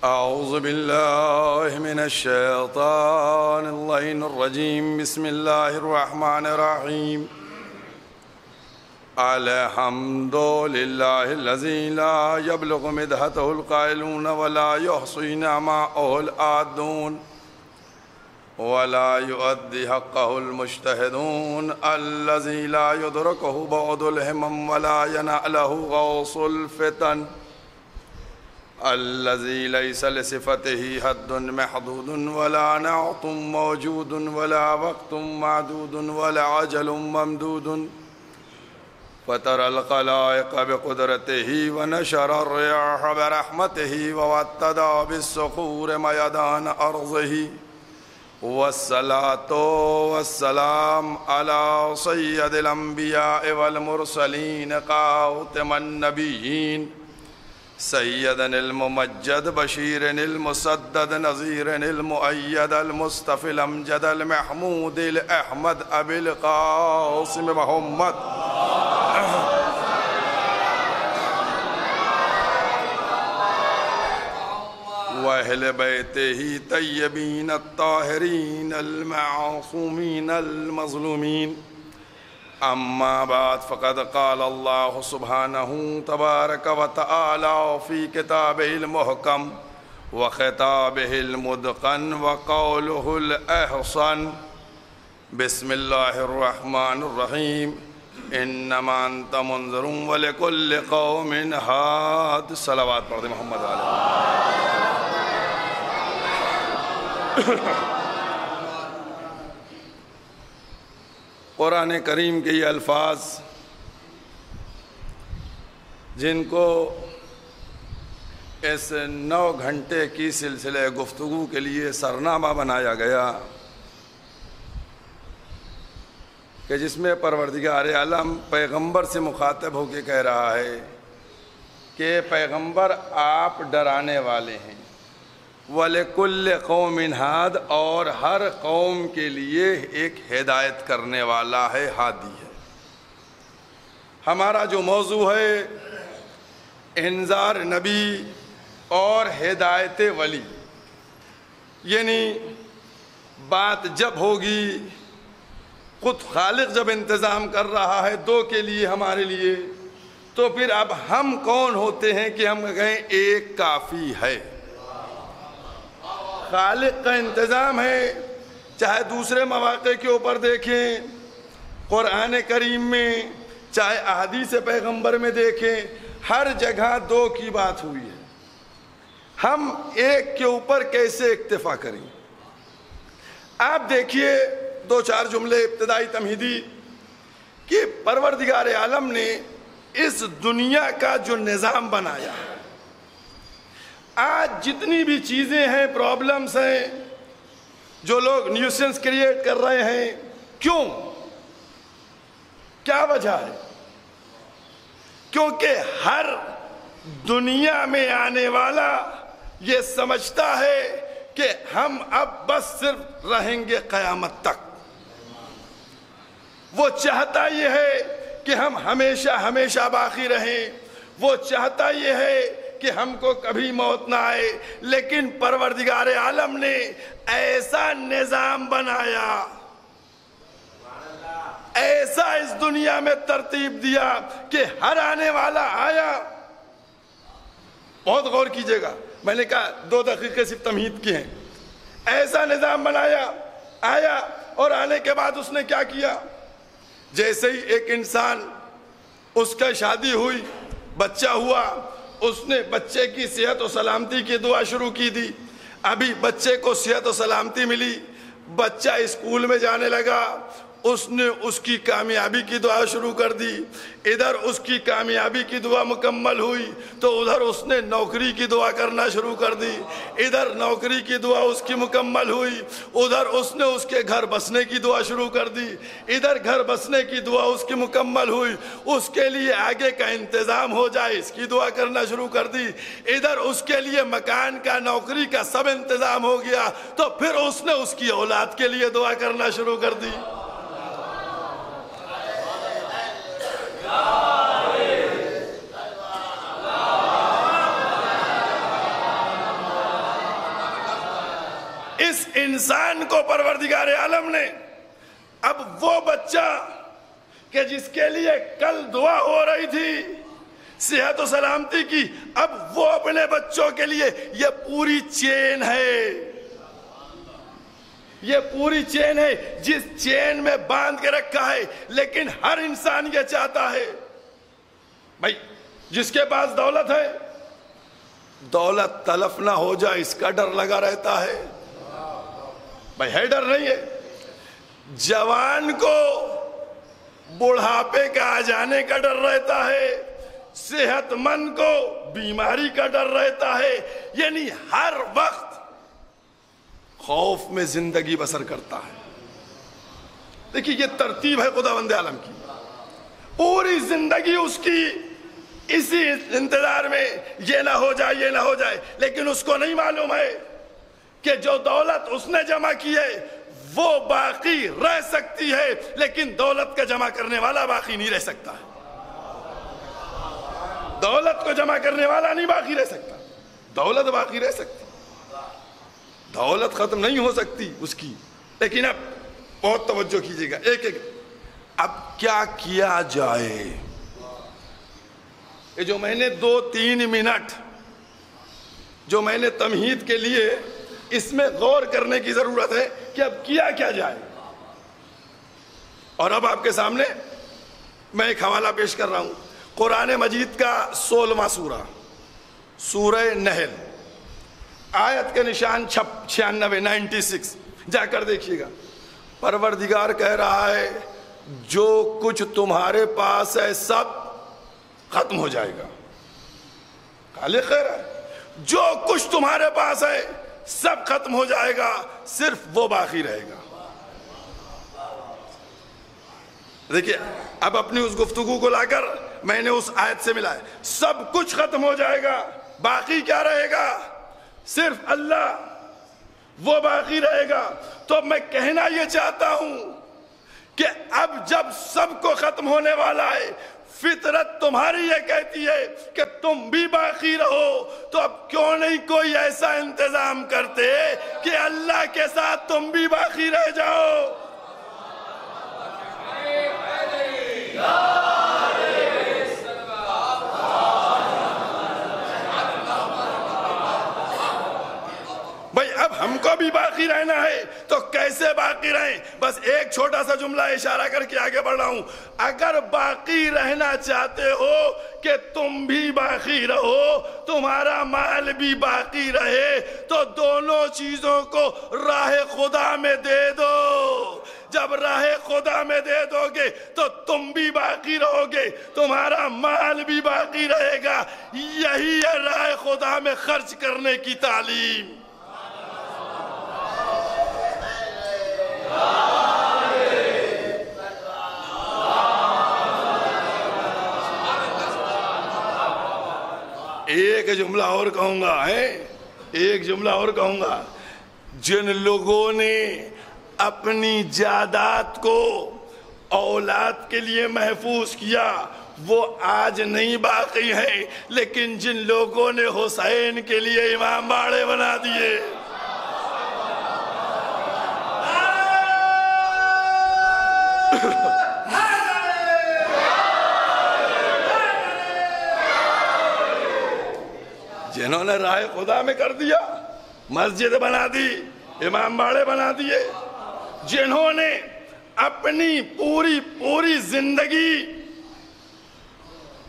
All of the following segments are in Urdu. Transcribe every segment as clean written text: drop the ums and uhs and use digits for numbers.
أعوذ بالله من الشيطان اللعين الرجيم بسم الله الرحمن الرحيم الحمد لله الذي لا يبلغ مدحته القائلون ولا يحصي نعماءه العادون ولا يؤدي حقه المجتهدون الذي لا يدركه بعد الهمم ولا يناله غوص الفتن الذي ليس لصفته حد محدود ولا نعت موجود ولا وقت معدود ولا عجل ممدود فترى الخلائق بقدرته ونشر الرياح برحمته ووتد بالصخور ميدان أرضه والصلاة والسلام على سيد الأنبياء والمرسلين خاتم النبيين سيدنا الممجد بشير المسدد نذير المؤيد المصطفى الأمجد المحمود الأحمد أبي القاسم محمد وأهل بيته طيبين الطاهرين المعصومين المظلومين أما بعد فقد قال الله سبحانه تبارك وتعالى في كتابه المحكم وخطابه المتقن وقوله الأحسن بسم الله الرحمن الرحيم إنما أنت منذر ولكل قوم هاد صلوات پڑھ محمد علیہ قرآن کریم کے یہ الفاظ جن کو اس 9 گھنٹے کی سلسلہ گفتگو کے لیے سرنامہ بنایا گیا کہ جس میں پروردگار عالم پیغمبر سے مخاطب ہو کے کہہ رہا ہے کہ پیغمبر آپ ڈرانے والے ہیں وَلِكُلِّ قَوْمٍ ہاد اور ہر قوم کے لیے ایک ہدایت کرنے والا ہے ہادی ہے. ہمارا جو موضوع ہے انذار نبی اور ہدایت ولی، یعنی بات جب ہوگی خود خالق جب انتظام کر رہا ہے 2 کے لیے ہمارے لیے، تو پھر اب ہم کون ہوتے ہیں کہ ہم کہیں ایک کافی ہے. خالق کا انتظام ہے، چاہے دوسرے مواقع کے اوپر دیکھیں قرآن کریم میں، چاہے احادیث پیغمبر میں دیکھیں، ہر جگہ 2 کی بات ہوئی ہے. ہم ایک کے اوپر کیسے اکتفا کریں؟ آپ دیکھیے 2-4 جملے ابتدائی تمہیدی کہ پروردگار عالم نے اس دنیا کا جو نظام بنایا، آج جتنی بھی چیزیں ہیں، پرابلمز ہیں، جو لوگ نیوسنس کریٹ کر رہے ہیں، کیوں؟ کیا وجہ ہے؟ کیونکہ ہر دنیا میں آنے والا یہ سمجھتا ہے کہ ہم اب بس صرف رہیں گے قیامت تک. وہ چاہتا یہ ہے کہ ہم ہمیشہ ہمیشہ باقی رہیں، وہ چاہتا یہ ہے کہ ہم کو کبھی موت نہ آئے. لیکن پروردگار عالم نے ایسا نظام بنایا، ایسا اس دنیا میں ترتیب دیا کہ ہر آنے والا آیا. بہت غور کیجئے گا، میں نے کہا 2 دقیقے صرف تمہید کی ہیں. ایسا نظام بنایا، آیا، اور آنے کے بعد اس نے کیا کیا؟ جیسے ہی ایک انسان، اس کا شادی ہوئی، بچہ ہوا، اس نے بچے کی صحت و سلامتی کی دعا شروع کی دی. ابھی بچے کو صحت و سلامتی ملی، بچہ اسکول میں جانے لگا، اس نے اس کی کامیابی کی دعا شروع کر دی. ادھر اس کی کامیابی کی دعا مکمل ہوئی تو ادھر اس نے نوکری کی دعا کرنا شروع کر دی. ادھر نوکری کی دعا اس کی مکمل ہوئی، ادھر اس نے اس کے گھر بسنے کی دعا شروع کر دی. ادھر گھر بسنے کی دعا اس کی مکمل ہوئی، اس کے لیے آگے کا انتظام ہو جائے اس کی دعا کرنا شروع کر دی. ادھر اس کے لیے مکان کا، نوکری کا سب انتظام ہو گیا تو پھر اس نے اس کی اولاد کے لیے دعا کرنا شروع کر دی. جس انسان کو پروردگار عالم نے اب وہ بچہ کہ جس کے لیے کل دعا ہو رہی تھی صحت و سلامتی کی، اب وہ اپنے بچوں کے لیے یہ پوری چین ہے، یہ پوری چین ہے جس چین میں باندھ کے رکھا ہے. لیکن ہر انسان یہ چاہتا ہے بھائی جس کے پاس دولت ہے دولت تلف نہ ہو جائے اس کا ڈر لگا رہتا ہے. بھائی ہے ڈر نہیں ہے؟ جوان کو بڑھاپے کا آ جانے کا ڈر رہتا ہے، صحت مند کو بیماری کا ڈر رہتا ہے، یعنی ہر وقت خوف میں زندگی بسر کرتا ہے. دیکھیے یہ ترتیب ہے خداوند عالم کی، پوری زندگی اس کی اسی انتظار میں یہ نہ ہو جائے یہ نہ ہو جائے. لیکن اس کو نہیں معلوم ہے کہ جو دولت اس نے جمع کی ہے وہ باقی رہ سکتی ہے، لیکن دولت کا جمع کرنے والا باقی نہیں رہ سکتا ہے. دولت کو جمع کرنے والا نہیں باقی رہ سکتا، دولت باقی رہ سکتی، دولت ختم نہیں ہو سکتی اس کی. لیکن اب بہت توجہ کیجیے گا ایک ایک. اب کیا کیا جائے؟ یہ جو میں نے 2-3 منٹ جو میں نے تمہید کے لیے اس میں غور کرنے کی ضرورت ہے کہ اب کیا کیا جائے. اور اب آپ کے سامنے میں ایک حوالہ پیش کر رہا ہوں، قرآن مجید کا 16واں سورہ، سورہ نحل، آیت کے نشان 96 جا کر دیکھیے گا. پروردگار کہہ رہا ہے جو کچھ تمہارے پاس ہے سب ختم ہو جائے گا. خالق خیر ہے، جو کچھ تمہارے پاس ہے سب ختم ہو جائے گا، صرف وہ باقی رہے گا. دیکھیے اب اپنی اس گفتگو کو لا کر میں نے اس آیت سے ملا ہے، سب کچھ ختم ہو جائے گا، باقی کیا رہے گا؟ صرف اللہ، وہ باقی رہے گا. تو میں کہنا یہ چاہتا ہوں کہ اب جب سب کو ختم ہونے والا ہے، فطرت تمہاری یہ کہتی ہے کہ تم بھی باقی رہو، تو اب کیوں نہیں کوئی ایسا انتظام کرتے کہ اللہ کے ساتھ تم بھی باقی رہ جاؤ؟ بھائی اب ہم کو بھی باقی رہنا ہے تو کیسے باقی رہیں؟ بس ایک چھوٹا سا جملہ اشارہ کر کے آگے بڑھ رہا ہوں. اگر باقی رہنا چاہتے ہو کہ تم بھی باقی رہو، تمہارا مال بھی باقی رہے، تو دونوں چیزوں کو راہ خدا میں دے دو. جب راہ خدا میں دے دو گے تو تم بھی باقی رہو گے، تمہارا مال بھی باقی رہے گا. یہی ہے راہ خدا میں خرچ کرنے کی تعلیم. ایک جملہ اور کہوں گا، ایک جملہ اور کہوں گا. جن لوگوں نے اپنی جائیداد کو اولاد کے لیے محفوظ کیا وہ آج نہیں باقی ہیں، لیکن جن لوگوں نے حسین کے لیے امام باڑے بنا دیے، جنہوں نے راہ خدا میں کر دیا، مسجد بنا دی، امام باڑے بنا دیے، جنہوں نے اپنی پوری زندگی،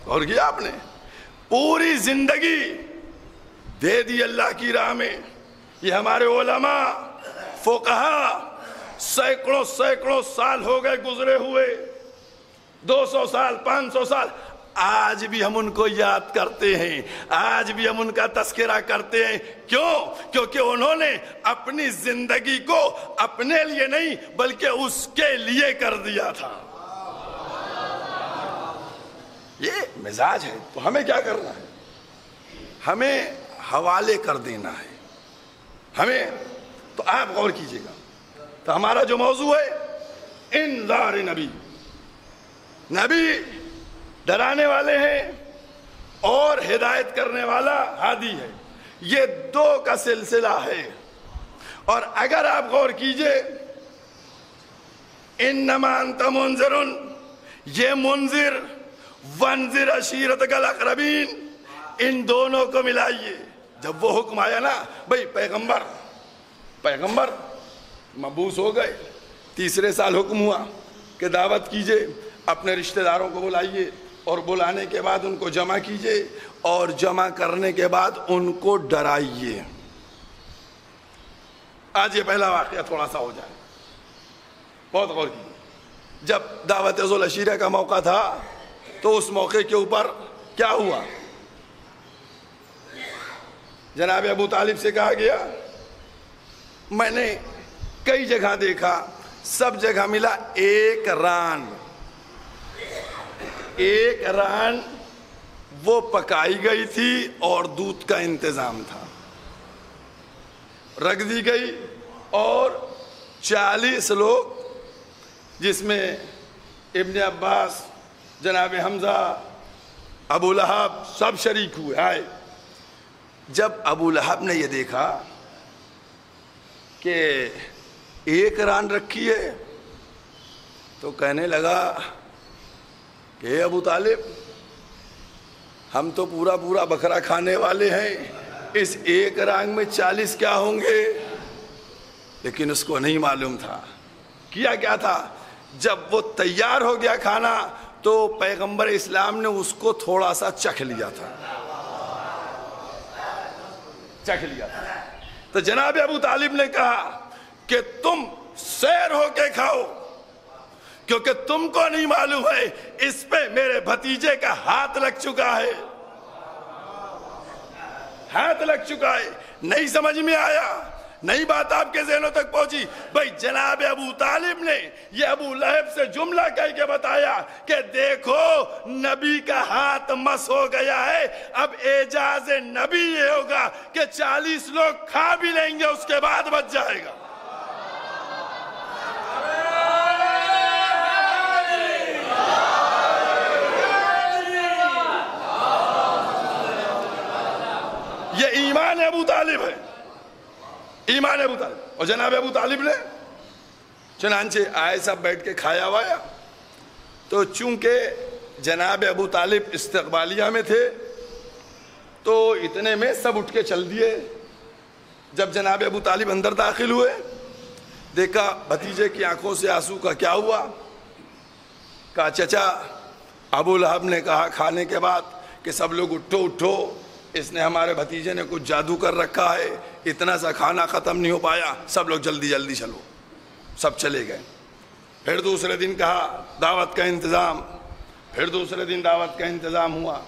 اور کیا آپ نے پوری زندگی دے دی اللہ کی راہ میں. یہ ہمارے علماء فقہا سینکڑوں سال ہو گئے گزرے ہوئے، 200 سال 500 سال، آج بھی ہم ان کو یاد کرتے ہیں، آج بھی ہم ان کا تذکرہ کرتے ہیں. کیوں؟ کیونکہ انہوں نے اپنی زندگی کو اپنے لیے نہیں بلکہ اس کے لیے کر دیا تھا. یہ مزاج ہے. تو ہمیں کیا کرنا ہے؟ ہمیں حوالے کر دینا ہے. ہمیں تو آپ غور کیجئے گا، تو ہمارا جو موضوع ہے انذار نبی، نبی ڈرانے والے ہیں اور ہدایت کرنے والا ہادی ہے. یہ دو کا سلسلہ ہے. اور اگر آپ غور کیجئے انما انت منذر، یہ منذر وانذر عشیرتک الاقربین، ان دونوں کو ملائیے۔ جب وہ حکم آیا نا بھئی پیغمبر مبعوث ہو گئے، تیسرے سال حکم ہوا کہ دعوت کیجئے، اپنے رشتہ داروں کو بلائیے، اور بلانے کے بعد ان کو جمع کیجئے، اور جمع کرنے کے بعد ان کو ڈرائیے۔ آج یہ پہلا واقعہ تھوڑا سا ہو جائے، بہت غور کیجئے۔ جب دعوت ذو العشیرہ کا موقع تھا تو اس موقع کے اوپر کیا ہوا؟ جناب ابو طالب سے کہا گیا، میں نے کئی جگہ دیکھا، سب جگہ ملا ایک ران وہ پکائی گئی تھی اور دودھ کا انتظام تھا، رکھ دی گئی، اور 40 لوگ جس میں ابن عباس، جناب حمزہ، ابو لہب سب شریک ہوئے آئے۔ جب ابو لہب نے یہ دیکھا کہ ایک ران رکھی ہے تو کہنے لگا کہ ابو طالب، ہم تو پورا بکرا کھانے والے ہیں، اس ایک ران میں 40 کیا ہوں گے؟ لیکن اس کو نہیں معلوم تھا کیا تھا۔ جب وہ تیار ہو گیا کھانا تو پیغمبر اسلام نے اس کو تھوڑا سا چکھ لیا تھا۔ تو جناب ابو طالب نے کہا کہ تم سیر ہو کے کھاؤ، کیونکہ تم کو نہیں معلوم ہے اس پہ میرے بھتیجے کا ہاتھ لگ چکا ہے، نہیں سمجھ میں آیا، نہیں بات آپ کے ذہنوں تک پہنچی؟ بھئی جناب ابو طالب نے یہ ابو لہب سے جملہ کہہ کے بتایا کہ دیکھو نبی کا ہاتھ مس ہو گیا ہے، اب اعجاز نبی یہ ہوگا کہ 40 لوگ کھا بھی لیں گے، اس کے بعد بچ جائے گا۔ یہ ایمان ابو طالب ہے، ایمان ابو طالب۔ اور جناب ابو طالب نے چنانچہ آئے سب بیٹھ کے کھایا وایا، تو چونکہ جناب ابو طالب استقبالیہ میں تھے تو اتنے میں سب اٹھ کے چل دیے۔ جب جناب ابو طالب اندر داخل ہوئے، دیکھا بھتیجے کی آنکھوں سے آنسو کا کیا ہوا؟ کہا چچا، ابو لہب نے کہا کھانے کے بعد کہ سب لوگ اٹھو، اس نے ہمارے بھتیجے نے کچھ جادو کر رکھا ہے، اتنا سا کھانا ختم نہیں ہو پایا، سب لوگ جلدی چلو، سب چلے گئے۔ پھر دوسرے دن کہا دعوت کا انتظام، پھر دوسرے دن دعوت کا انتظام ہوا،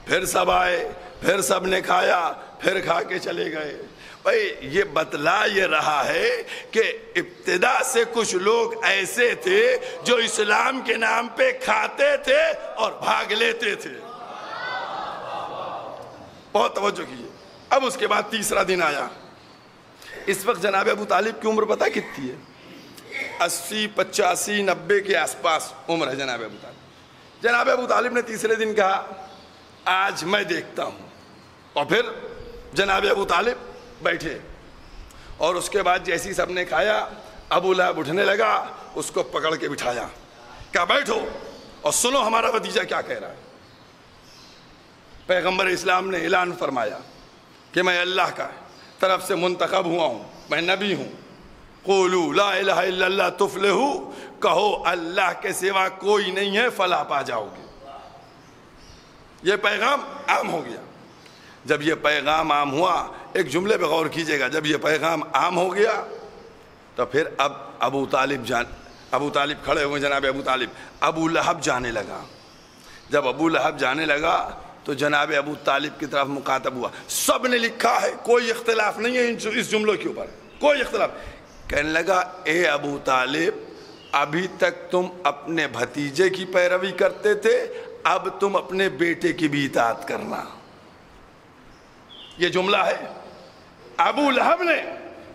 پھر سب آئے، پھر سب نے کھایا، پھر کھا کے چلے گئے۔ بھائی یہ بتلا یہ رہا ہے کہ ابتدا سے کچھ لوگ ایسے تھے جو اسلام کے نام پہ کھاتے تھے اور بھاگ لیتے تھے۔ بہت توجہ کیجیے۔ اب اس کے بعد تیسرا دن آیا۔ اس وقت جناب ابو طالب کی عمر پتہ کتنی ہے؟ 80 85 90 کے آس پاس عمر ہے جناب ابو طالب۔ جناب ابو طالب نے تیسرے دن کہا آج میں دیکھتا ہوں، اور پھر جناب ابو طالب بیٹھے، اور اس کے بعد جیسی سب نے کھایا، ابو لہب اٹھنے لگا، اس کو پکڑ کے بٹھایا، کہا بیٹھو اور سنو ہمارا بھتیجا کیا کہہ رہا ہے۔ پیغمبر اسلام نے اعلان فرمایا کہ میں اللہ کا طرف سے منتخب ہوا ہوں، میں نبی ہوں۔ قولوا لا الہ الا اللہ تفلحوا، کہو اللہ کے سوا کوئی نہیں ہے، فلاح پا جاؤ گے۔ یہ پیغام عام ہو گیا۔ جب یہ پیغام عام ہوا، ایک جملے پہ غور کیجئے گا، جب یہ پیغام عام ہو گیا تو پھر اب ابو طالب کھڑے ہوئے، جناب ابو طالب، ابو لہب جانے لگا۔ جب ابو لہب جانے لگا تو جناب ابو طالب کی طرف مخاطب ہوا، سب نے لکھا ہے، کوئی اختلاف نہیں ہے اس جملوں کے اوپر، کوئی اختلاف۔ کہنے لگا اے ابو طالب، ابھی تک تم اپنے بھتیجے کی پیروی کرتے تھے، اب تم اپنے بیٹے کی بھی اطاعت کرنا۔ یہ جملہ ہے، ابو لہب نے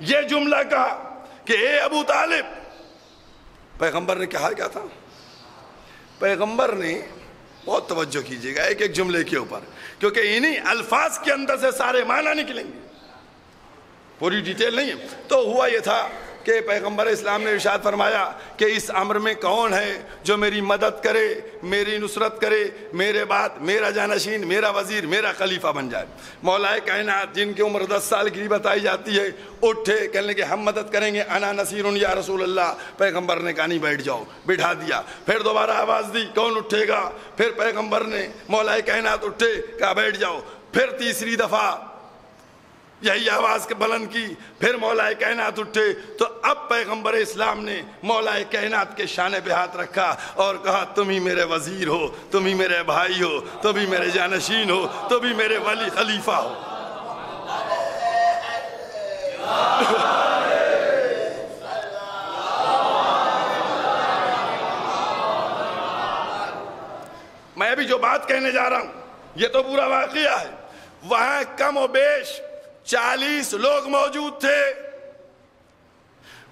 یہ جملہ کہا کہ اے ابو طالب۔ پیغمبر نے کہا کیا تھا؟ پیغمبر نے، بہت توجہ کیجئے گا ایک ایک جملے کے اوپر، کیونکہ انہی الفاظ کے اندر سے سارے معنی نکلیں گے۔ پوری ڈیٹیل نہیں ہے. تو ہوا یہ تھا کہ پیغمبر اسلام نے ارشاد فرمایا کہ اس امر میں کون ہے جو میری مدد کرے, میری نصرت کرے, میرے بعد میرا جانشین, میرا وزیر, میرا خلیفہ بن جائے. مولا کائنات جن کی عمر 10 سال کی بتائی جاتی ہے اٹھے, کہنے لگے ہم مدد کریں گے, انا نصیر یا رسول اللہ. پیغمبر نے کہا نہیں بیٹھ جاؤ, بٹھا دیا. پھر دوبارہ آواز دی کون اٹھے گا, پھر پیغمبر نے مولا کائنات اٹھے, کہا بیٹھ جاؤ. پھر تیسری دفعہ یہی آواز بلند کی, پھر مولا کائنات اٹھے. تو اب پیغمبر اسلام نے مولا کائنات کے شانے پہ ہاتھ رکھا اور کہا تم ہی میرے وزیر ہو, تم ہی میرے بھائی ہو, تم ہی میرے جانشین ہو, تم ہی میرے ولی خلیفہ ہو. میں ابھی جو بات کہنے جا رہا ہوں یہ تو پورا واقعہ ہے. وہاں کم و بیش 40 لوگ موجود تھے.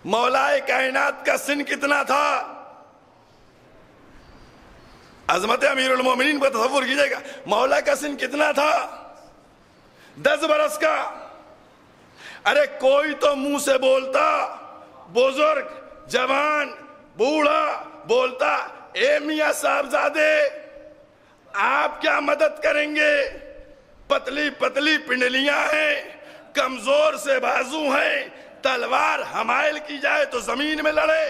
مولا کائنات کا سن کتنا تھا؟ عظمت امیر المومنین کو تصور کیجئے گا, مولا کا سن کتنا تھا؟ 10 برس کا. ارے کوئی تو منہ سے بولتا, بزرگ, جوان, بوڑھا بولتا اے میاں صاحبزادے آپ کیا مدد کریں گے, پتلی پتلی پنڈلیاں ہیں, کمزور سے بازو ہیں, تلوار حمائل کی جائے تو زمین میں لڑے,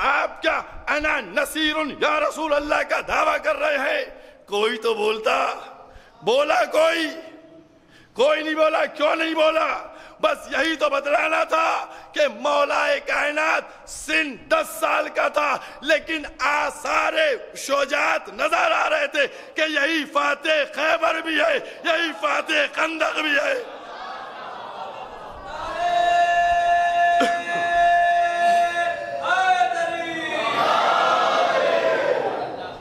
آپ کیا انا نصیر یا رسول اللہ کا دعویٰ کر رہے ہیں؟ کوئی تو بولتا. بولا کوئی نہیں بولا. کیوں نہیں بولا؟ بس یہی تو بتلانا تھا کہ مولا کائنات سن 10 سال کا تھا, لیکن آثار شجاعت نظر آ رہے تھے کہ یہی فاتح خیبر بھی ہے, یہی فاتح خندق بھی ہے.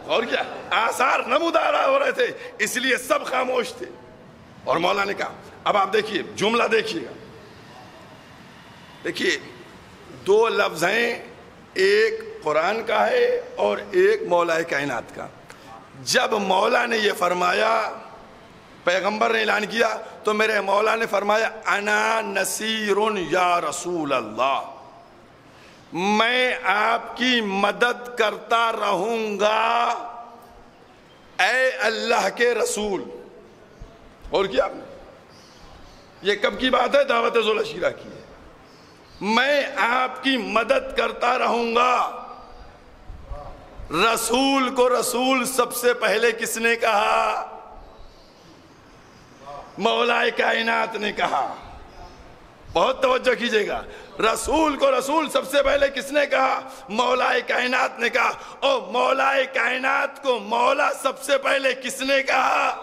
اور کیا آثار نمودار ہو رہے تھے, اس لیے سب خاموش تھے. اور مولا نے کہا, اب آپ دیکھیے جملہ دیکھیے گا, دیکھیے 2 لفظ ہیں, ایک قرآن کا ہے اور ایک مولا کائنات کا. جب مولا نے یہ فرمایا, پیغمبر نے اعلان کیا, تو میرے مولا نے فرمایا انا نصیر یا رسول اللہ, میں آپ کی مدد کرتا رہوں گا اے اللہ کے رسول. اور کیا یہ کب کی بات ہے؟ دعوت ذوالعشیرہ کی ہے. میں آپ کی مدد کرتا رہوں گا. رسول کو رسول سب سے پہلے کس نے کہا؟ مولا کائنات نے کہا. بہت توجہ کیجئے گا, رسول کو رسول سب سے پہلے کس نے کہا؟ مولا کائنات نے کہا. اور مولا کائنات کو مولا سب سے پہلے کس نے کہا؟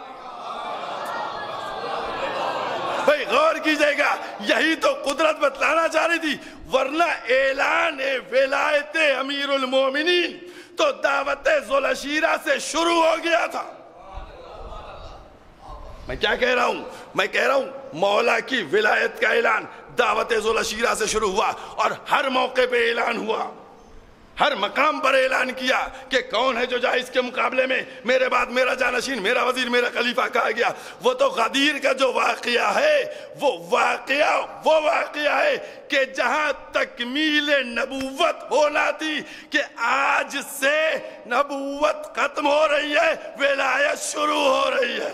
بھئی غور کیجئے گا, یہی تو قدرت بتلانا چاہ رہی تھی. ورنہ اعلان ولایت امیر المومنین تو دعوت ذوالعشیرہ سے شروع ہو گیا تھا. میں کیا کہہ رہا ہوں؟ میں کہہ رہا ہوں مولا کی ولایت کا اعلان دعوت ذوالعشیرہ سے شروع ہوا, اور ہر موقع پہ اعلان ہوا, ہر مقام پر اعلان کیا کہ کون ہے جو جائے اس کے مقابلے میں, میرے بعد میرا جانشین, میرا وزیر, میرا خلیفہ کہا گیا. وہ تو غدیر کا جو واقعہ ہے وہ واقعہ ہے کہ جہاں تکمیل نبوت ہونا تھی کہ آج سے نبوت ختم ہو رہی ہے, ولایت شروع ہو رہی ہے.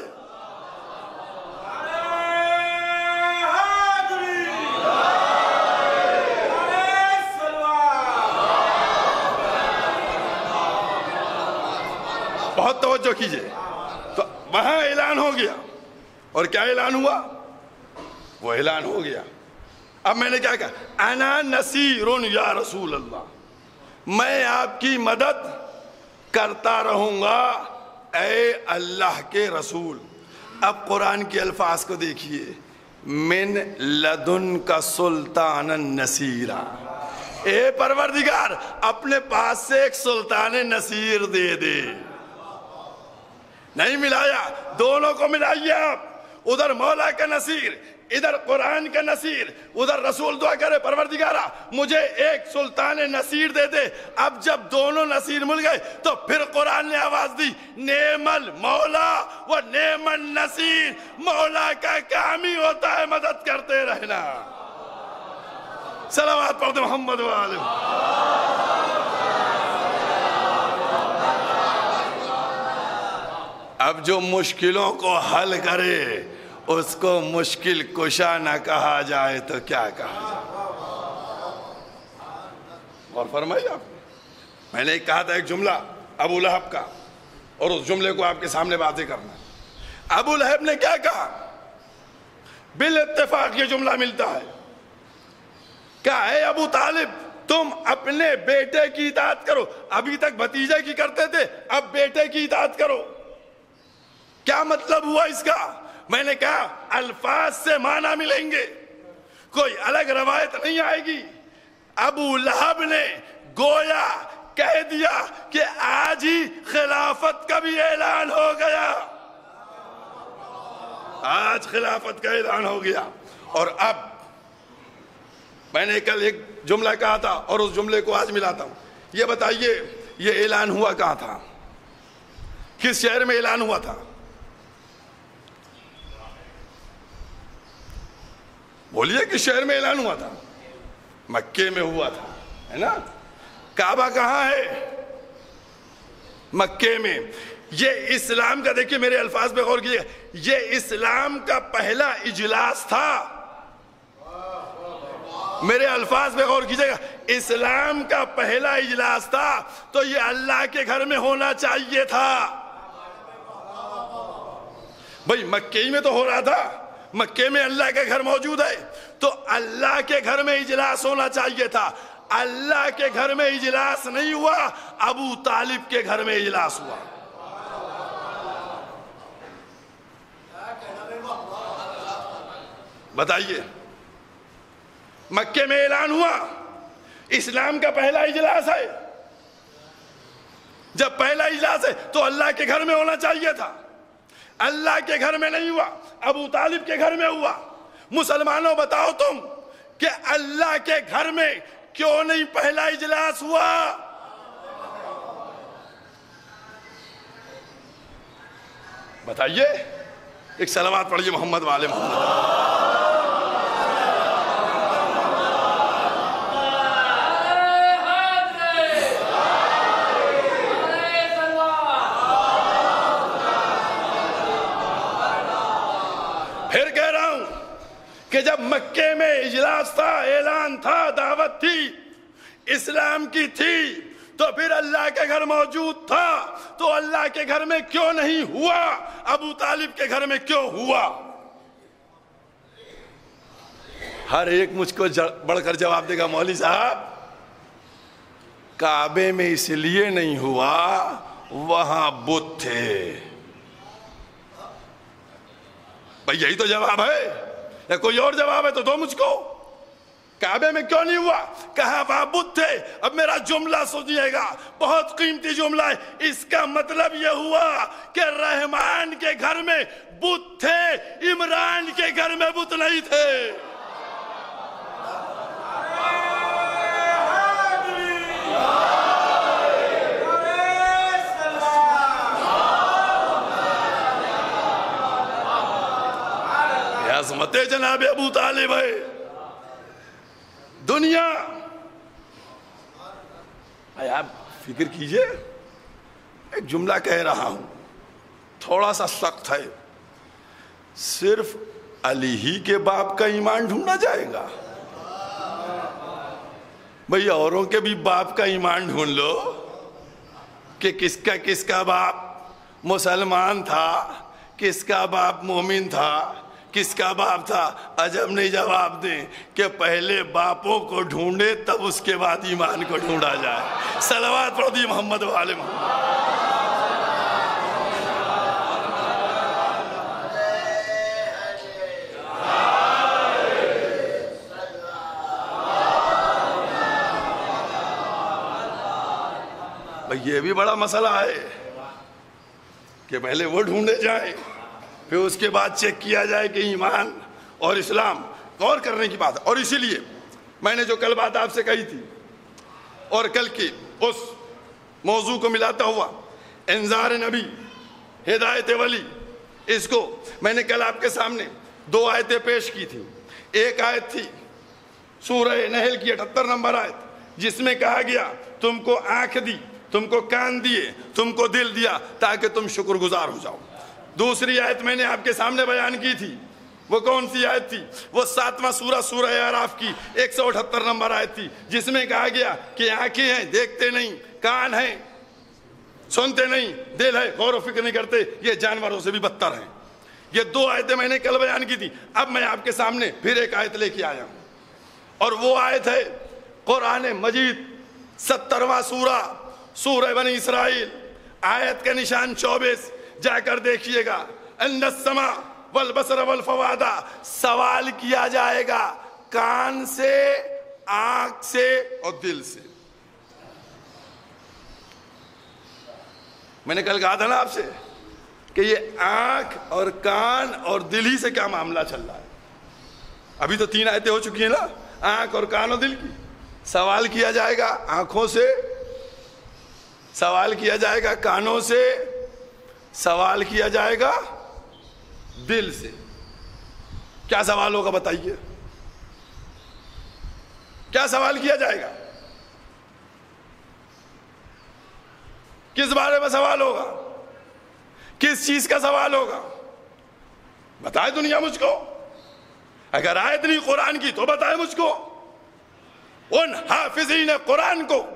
بہت توجہ کیجئے. تو وہاں اعلان ہو گیا, اور کیا اعلان ہوا؟ وہ اعلان ہو گیا. اب میں نے کیا کہا؟ انا نصیر یا رسول اللہ, میں آپ کی مدد کرتا رہوں گا اے اللہ کے رسول. اب قرآن کے الفاظ کو دیکھیے, من لدن کا سلطان نصیرہ, اے پروردگار اپنے پاس سے ایک سلطان نصیر دے دے. نہیں ملایا, دونوں کو ملائیے آپ. ادھر مولا کا نصیر, ادھر قرآن کا نصیر. ادھر رسول دعا کرے پروردگارہ مجھے ایک سلطان نصیر دے دے. اب جب دونوں نصیر مل گئے تو پھر قرآن نے آواز دی نعم المولا و نعم النصیر. مولا کا کام ہی ہوتا ہے مدد کرتے رہنا. صلوات پڑھتے محمد والے. اب جو مشکلوں کو حل کرے اس کو مشکل کشا نہ کہا جائے تو کیا کہا جائے؟ اور فرمائیے آپ، میں نے کہا تھا ایک جملہ ابو لہب کا، اور اس جملے کو آپ کے سامنے واضح کرنا. ابو لہب نے کیا کہا؟ بالاتفاق یہ جملہ ملتا ہے، کہا اے ابو طالب تم اپنے بیٹے کی اطاعت کرو. ابھی تک بھتیجے کی کرتے تھے، اب بیٹے کی اطاعت کرو. کیا مطلب ہوا اس کا؟ میں نے کہا الفاظ سے معنی ملیں گے، کوئی الگ روایت نہیں آئے گی. ابو لہب نے گویا کہہ دیا کہ آج ہی خلافت کا بھی اعلان ہو گیا. آج خلافت کا اعلان ہو گیا. اور اب میں نے کل ایک جملہ کہا تھا اور اس جملے کو آج ملاتا ہوں. یہ بتائیے یہ اعلان ہوا کہاں تھا؟ کس شہر میں اعلان ہوا تھا؟ بولیے کس شہر میں اعلان ہوا تھا؟ مکے میں ہوا تھا، ہے نا؟ کعبہ کہاں ہے؟ مکے میں. یہ اسلام کا، دیکھیے میرے الفاظ پہ غور کیجیے، یہ اسلام کا پہلا اجلاس تھا. میرے الفاظ پہ غور کیجیے گا، اسلام کا پہلا اجلاس تھا تو یہ اللہ کے گھر میں ہونا چاہیے تھا. بھئی مکے میں تو ہو رہا تھا، مکے میں اللہ کا گھر موجود ہے تو اللہ کے گھر میں اجلاس ہونا چاہیے تھا. اللہ کے گھر میں اجلاس نہیں ہوا، ابو طالب کے گھر میں اجلاس ہوا. بتائیے مکے میں اعلان ہوا، اسلام کا پہلا اجلاس ہے. جب پہلا اجلاس ہے تو اللہ کے گھر میں ہونا چاہیے تھا. اللہ کے گھر میں نہیں ہوا، ابو طالب کے گھر میں ہوا. مسلمانوں بتاؤ تم کہ اللہ کے گھر میں کیوں نہیں پہلا اجلاس ہوا؟ بتائیے. ایک صلوات پڑھیے محمد والے محمد. پھر کہہ رہا ہوں کہ جب مکے میں اجلاس تھا، اعلان تھا، دعوت تھی، اسلام کی تھی، تو پھر اللہ کے گھر موجود تھا تو اللہ کے گھر میں کیوں نہیں ہوا؟ ابو طالب کے گھر میں کیوں ہوا؟ ہر ایک مجھ کو بڑھ کر جواب دے گا، مولوی صاحب کعبے میں اس لیے نہیں ہوا وہاں بت تھے. بھئی یہی تو جواب ہے، یا کوئی اور جواب ہے تو دو مجھ کو. کعبے میں کیوں نہیں ہوا؟ کہاں وہاں بت تھے. اب میرا جملہ سنیے گا، بہت قیمتی جملہ ہے. اس کا مطلب یہ ہوا کہ رحمان کے گھر میں بت تھے، عمران کے گھر میں بت نہیں تھے. عظمت جناب ابو طالب ہے. دنیا آپ فکر کیجئے، ایک جملہ کہہ رہا ہوں تھوڑا سا سخت ہے، صرف علی ہی کے باپ کا ایمان ڈھونڈا جائے گا؟ بھئی اوروں کے بھی باپ کا ایمان ڈھونڈ لو کہ کس کا باپ مسلمان تھا، کس کا باپ مومن تھا، کس کا باپ تھا. عجب نہیں جواب دیں کہ پہلے باپوں کو ڈھونڈے تب اس کے بعد ایمان کو ڈھونڈا جائے. صلوات پڑھ دی محمد والے محمد. بھئی یہ بھی بڑا مسئلہ ہے کہ پہلے وہ ڈھونڈے جائیں پھر اس کے بعد چیک کیا جائے کہ ایمان اور اسلام. غور کرنے کی بات ہے. اور اسی لیے میں نے جو کل بات آپ سے کہی تھی اور کل کی اس موضوع کو ملاتا ہوا انذار نبی ہدایت ولی، اس کو میں نے کل آپ کے سامنے دو آیتیں پیش کی تھی. ایک آیت تھی سورہ نحل کی 78 نمبر آیت، جس میں کہا گیا تم کو آنکھ دی، تم کو کان دیے، تم کو دل دیا تاکہ تم شکر گزار ہو جاؤ۔ دوسری آیت میں نے آپ کے سامنے بیان کی تھی، وہ کون سی آیت تھی؟ وہ 7واں سورہ، سورہ اعراف کی 178 نمبر آیت تھی، جس میں کہا گیا کہ آنکھیں ہیں دیکھتے نہیں، کان ہیں سنتے نہیں، دل ہے غور و فکر نہیں کرتے، یہ جانوروں سے بھی بدتر ہیں۔ یہ 2 آیتیں میں نے کل بیان کی تھی۔ اب میں آپ کے سامنے پھر ایک آیت لے کے آیا ہوں، اور وہ آیت ہے قرآن مجید 70واں سورہ، سورہ بنی اسرائیل، آیت کا نشان 24، جا کر دیکھیے گا۔ ان السماء والبصر والفؤاد، سوال کیا جائے گا کان سے، آنکھ سے اور دل سے۔ میں نے کل کہا تھا نا آپ سے کہ یہ آنکھ اور کان اور دل ہی سے کیا معاملہ چل رہا ہے۔ ابھی تو 3 آیتیں ہو چکی ہیں نا، آنکھ اور کان اور دل کی۔ سوال کیا جائے گا آنکھوں سے، سوال کیا جائے گا کانوں سے، سوال کیا جائے گا دل سے۔ کیا سوال ہوگا بتائیے؟ کیا سوال کیا جائے گا؟ کس بارے میں سوال ہوگا؟ کس چیز کا سوال ہوگا؟ بتائے دنیا مجھ کو۔ اگر آیت نہیں قرآن کی تو بتائے مجھ کو۔ ان حافظین قرآن کو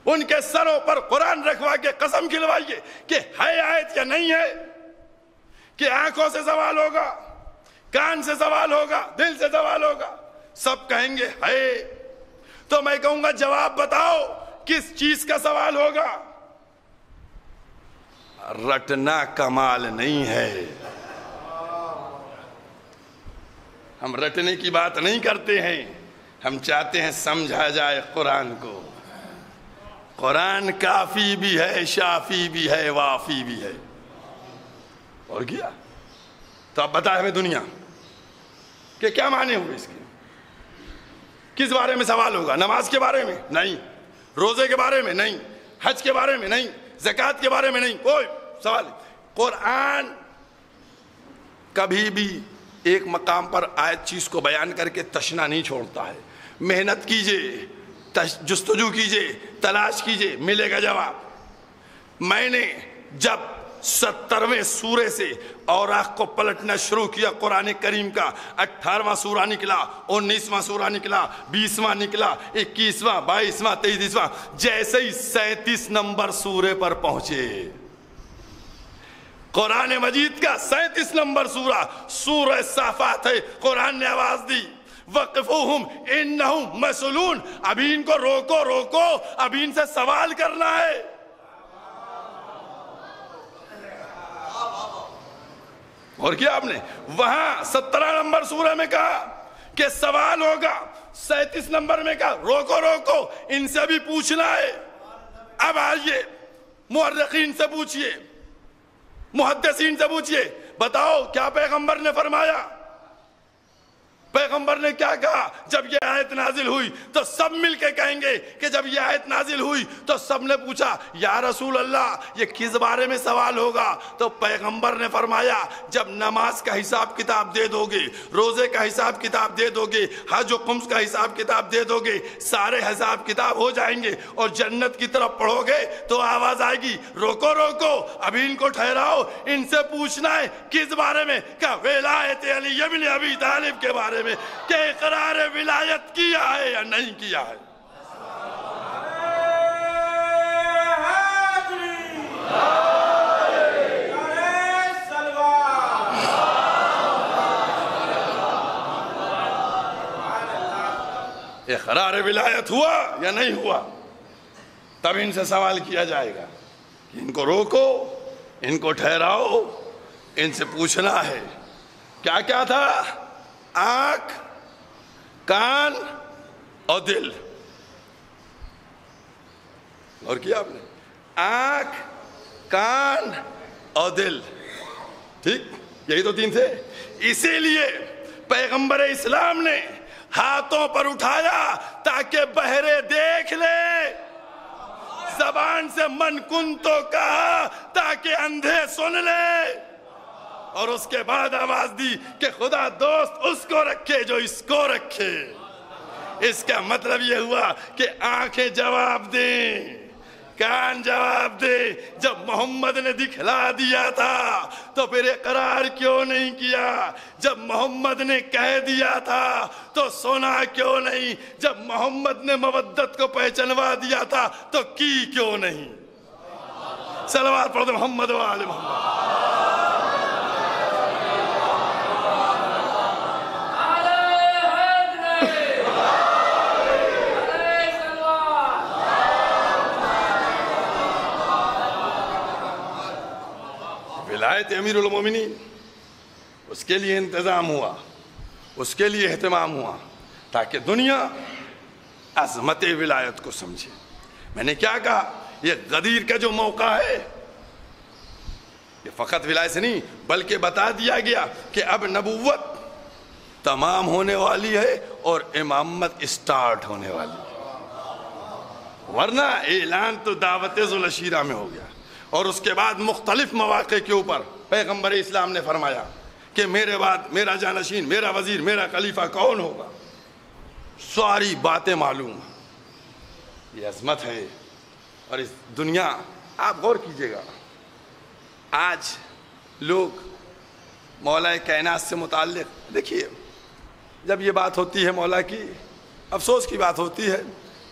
ان کے سروں پر قرآن رکھوا کے قسم کھلوائیے کہ ہے آیت یا نہیں ہے، کہ آنکھوں سے سوال ہوگا، کان سے سوال ہوگا، دل سے سوال ہوگا۔ سب کہیں گے ہے، تو میں کہوں گا جواب بتاؤ کس چیز کا سوال ہوگا؟ رٹنا کمال نہیں ہے۔ ہم رٹنے کی بات نہیں کرتے ہیں، ہم چاہتے ہیں سمجھا جائے قرآن کو۔ قرآن کافی بھی ہے، شافی بھی ہے، وافی بھی ہے، اور کیا؟ تو اب بتائے ہمیں دنیا کہ کیا معنی ہوئے اس کے؟ کس بارے میں سوال ہوگا؟ نماز کے بارے میں نہیں، روزے کے بارے میں نہیں، حج کے بارے میں نہیں، زکوٰۃ کے بارے میں نہیں، کوئی سوال نہیں۔ قرآن کبھی بھی ایک مقام پر آیت چیز کو بیان کر کے تشنا نہیں چھوڑتا ہے۔ محنت کیجئے، جستجو کیجئے، تلاش کیجئے، ملے گا جواب۔ میں نے جب 70ویں سورے سے اوراق کو پلٹنا شروع کیا، قرآن کریم کا 18واں سورہ نکلا، 19واں سورہ نکلا، 20واں نکلا، 21واں، 22واں، 23واں، جیسے ہی 37 نمبر سورے پر پہنچے، قرآن مجید کا 37 نمبر سورہ، سورہ صافات ہے، قرآن نے آواز دی وقفوہم انہم مسئولون، ابھی ان کو روکو روکو، ابھی ان سے سوال کرنا ہے۔ اور کیا آپ نے وہاں 17 نمبر سورہ میں کہا کہ سوال ہوگا، 37 نمبر میں کہا روکو روکو، ان سے بھی پوچھنا ہے۔ اب آئیے مورخین سے پوچھئے، محدثین سے پوچھئے، بتاؤ کیا پیغمبر نے فرمایا؟ پیغمبر نے کیا کہا جب یہ آیت نازل ہوئی؟ تو سب مل کے کہیں گے کہ جب یہ آیت نازل ہوئی تو سب نے پوچھا یا رسول اللہ یہ کس بارے میں سوال ہوگا؟ تو پیغمبر نے فرمایا جب نماز کا حساب کتاب دے دو گے، روزے کا حساب کتاب دے دو گے، حج و قمص کا حساب کتاب دے دو گے، سارے حساب کتاب ہو جائیں گے اور جنت کی طرف پڑھو گے تو آواز آئے گی روکو روکو، ابھی ان کو ٹھہراؤ، ان سے پوچھنا ہے کس بارے میں؟ کہ ولایت علی ابن ابی طالب کے بارے میں، کہ اقرار ولایت کیا ہے یا نہیں کیا ہے۔ اقرار ولایت ہوا یا نہیں ہوا؟ تب ان سے سوال کیا جائے گا کہ ان کو روکو، ان کو ٹھہراؤ، ان سے پوچھنا ہے کیا کیا تھا؟ آنکھ، کان اور دل۔ اور کیا آپ نے؟ آنکھ، کان اور دل، ٹھیک، یہی تو 3 تھے۔ اسی لیے پیغمبر اسلام نے ہاتھوں پر اٹھایا تاکہ بہرے دیکھ لے، زبان سے من کن تو کہا تاکہ اندھے سن لے، اور اس کے بعد آواز دی کہ خدا دوست اس کو رکھے جو اس کو رکھے۔ اس کا مطلب یہ ہوا کہ آنکھیں جواب دیں، کان جواب دے۔ جب محمد نے دکھلا دیا تھا تو پھر اقرار کیوں نہیں کیا؟ جب محمد نے کہہ دیا تھا تو سنا کیوں نہیں؟ جب محمد نے مودت کو پہچانوا دیا تھا تو کی کیوں نہیں؟ صلوات پڑھو محمد و آل محمد۔ ولایت امیر المومنین، اس کے لیے انتظام ہوا، اس کے لیے اہتمام ہوا تاکہ دنیا عظمت ولایت کو سمجھے۔ میں نے کیا کہا؟ یہ غدیر کا جو موقع ہے یہ فقط ولایت سے نہیں بلکہ بتا دیا گیا کہ اب نبوت تمام ہونے والی ہے اور امامت اسٹارٹ ہونے والی ہے، ورنہ اعلان تو دعوت ذوالعشیرہ میں ہو گیا۔ اور اس کے بعد مختلف مواقع کے اوپر پیغمبر اسلام نے فرمایا کہ میرے بعد میرا جانشین، میرا وزیر، میرا خلیفہ کون ہوگا، ساری باتیں معلوم۔ یہ عظمت ہے۔ اور اس دنیا، آپ غور کیجئے گا، آج لوگ مولا کائنات سے متعلق، دیکھیے جب یہ بات ہوتی ہے مولا کی، افسوس کی بات ہوتی ہے،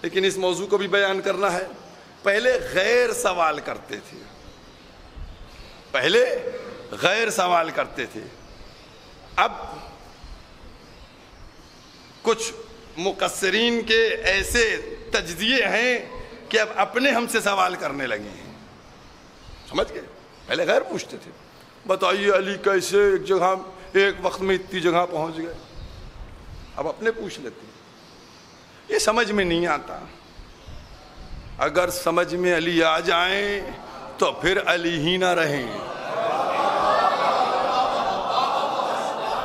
لیکن اس موضوع کو بھی بیان کرنا ہے۔ پہلے غیر سوال کرتے تھے، پہلے غیر سوال کرتے تھے، اب کچھ مقصرین کے ایسے تجزیے ہیں کہ اب اپنے ہم سے سوال کرنے لگے ہیں، سمجھ گئے؟ پہلے غیر پوچھتے تھے، بتائیے علی کیسے ایک جگہ ایک وقت میں اتنی جگہ پہنچ گئے، اب اپنے پوچھ لیتے ہیں۔ یہ سمجھ میں نہیں آتا۔ اگر سمجھ میں علی آ جائیں تو پھر علی ہی نہ رہیں۔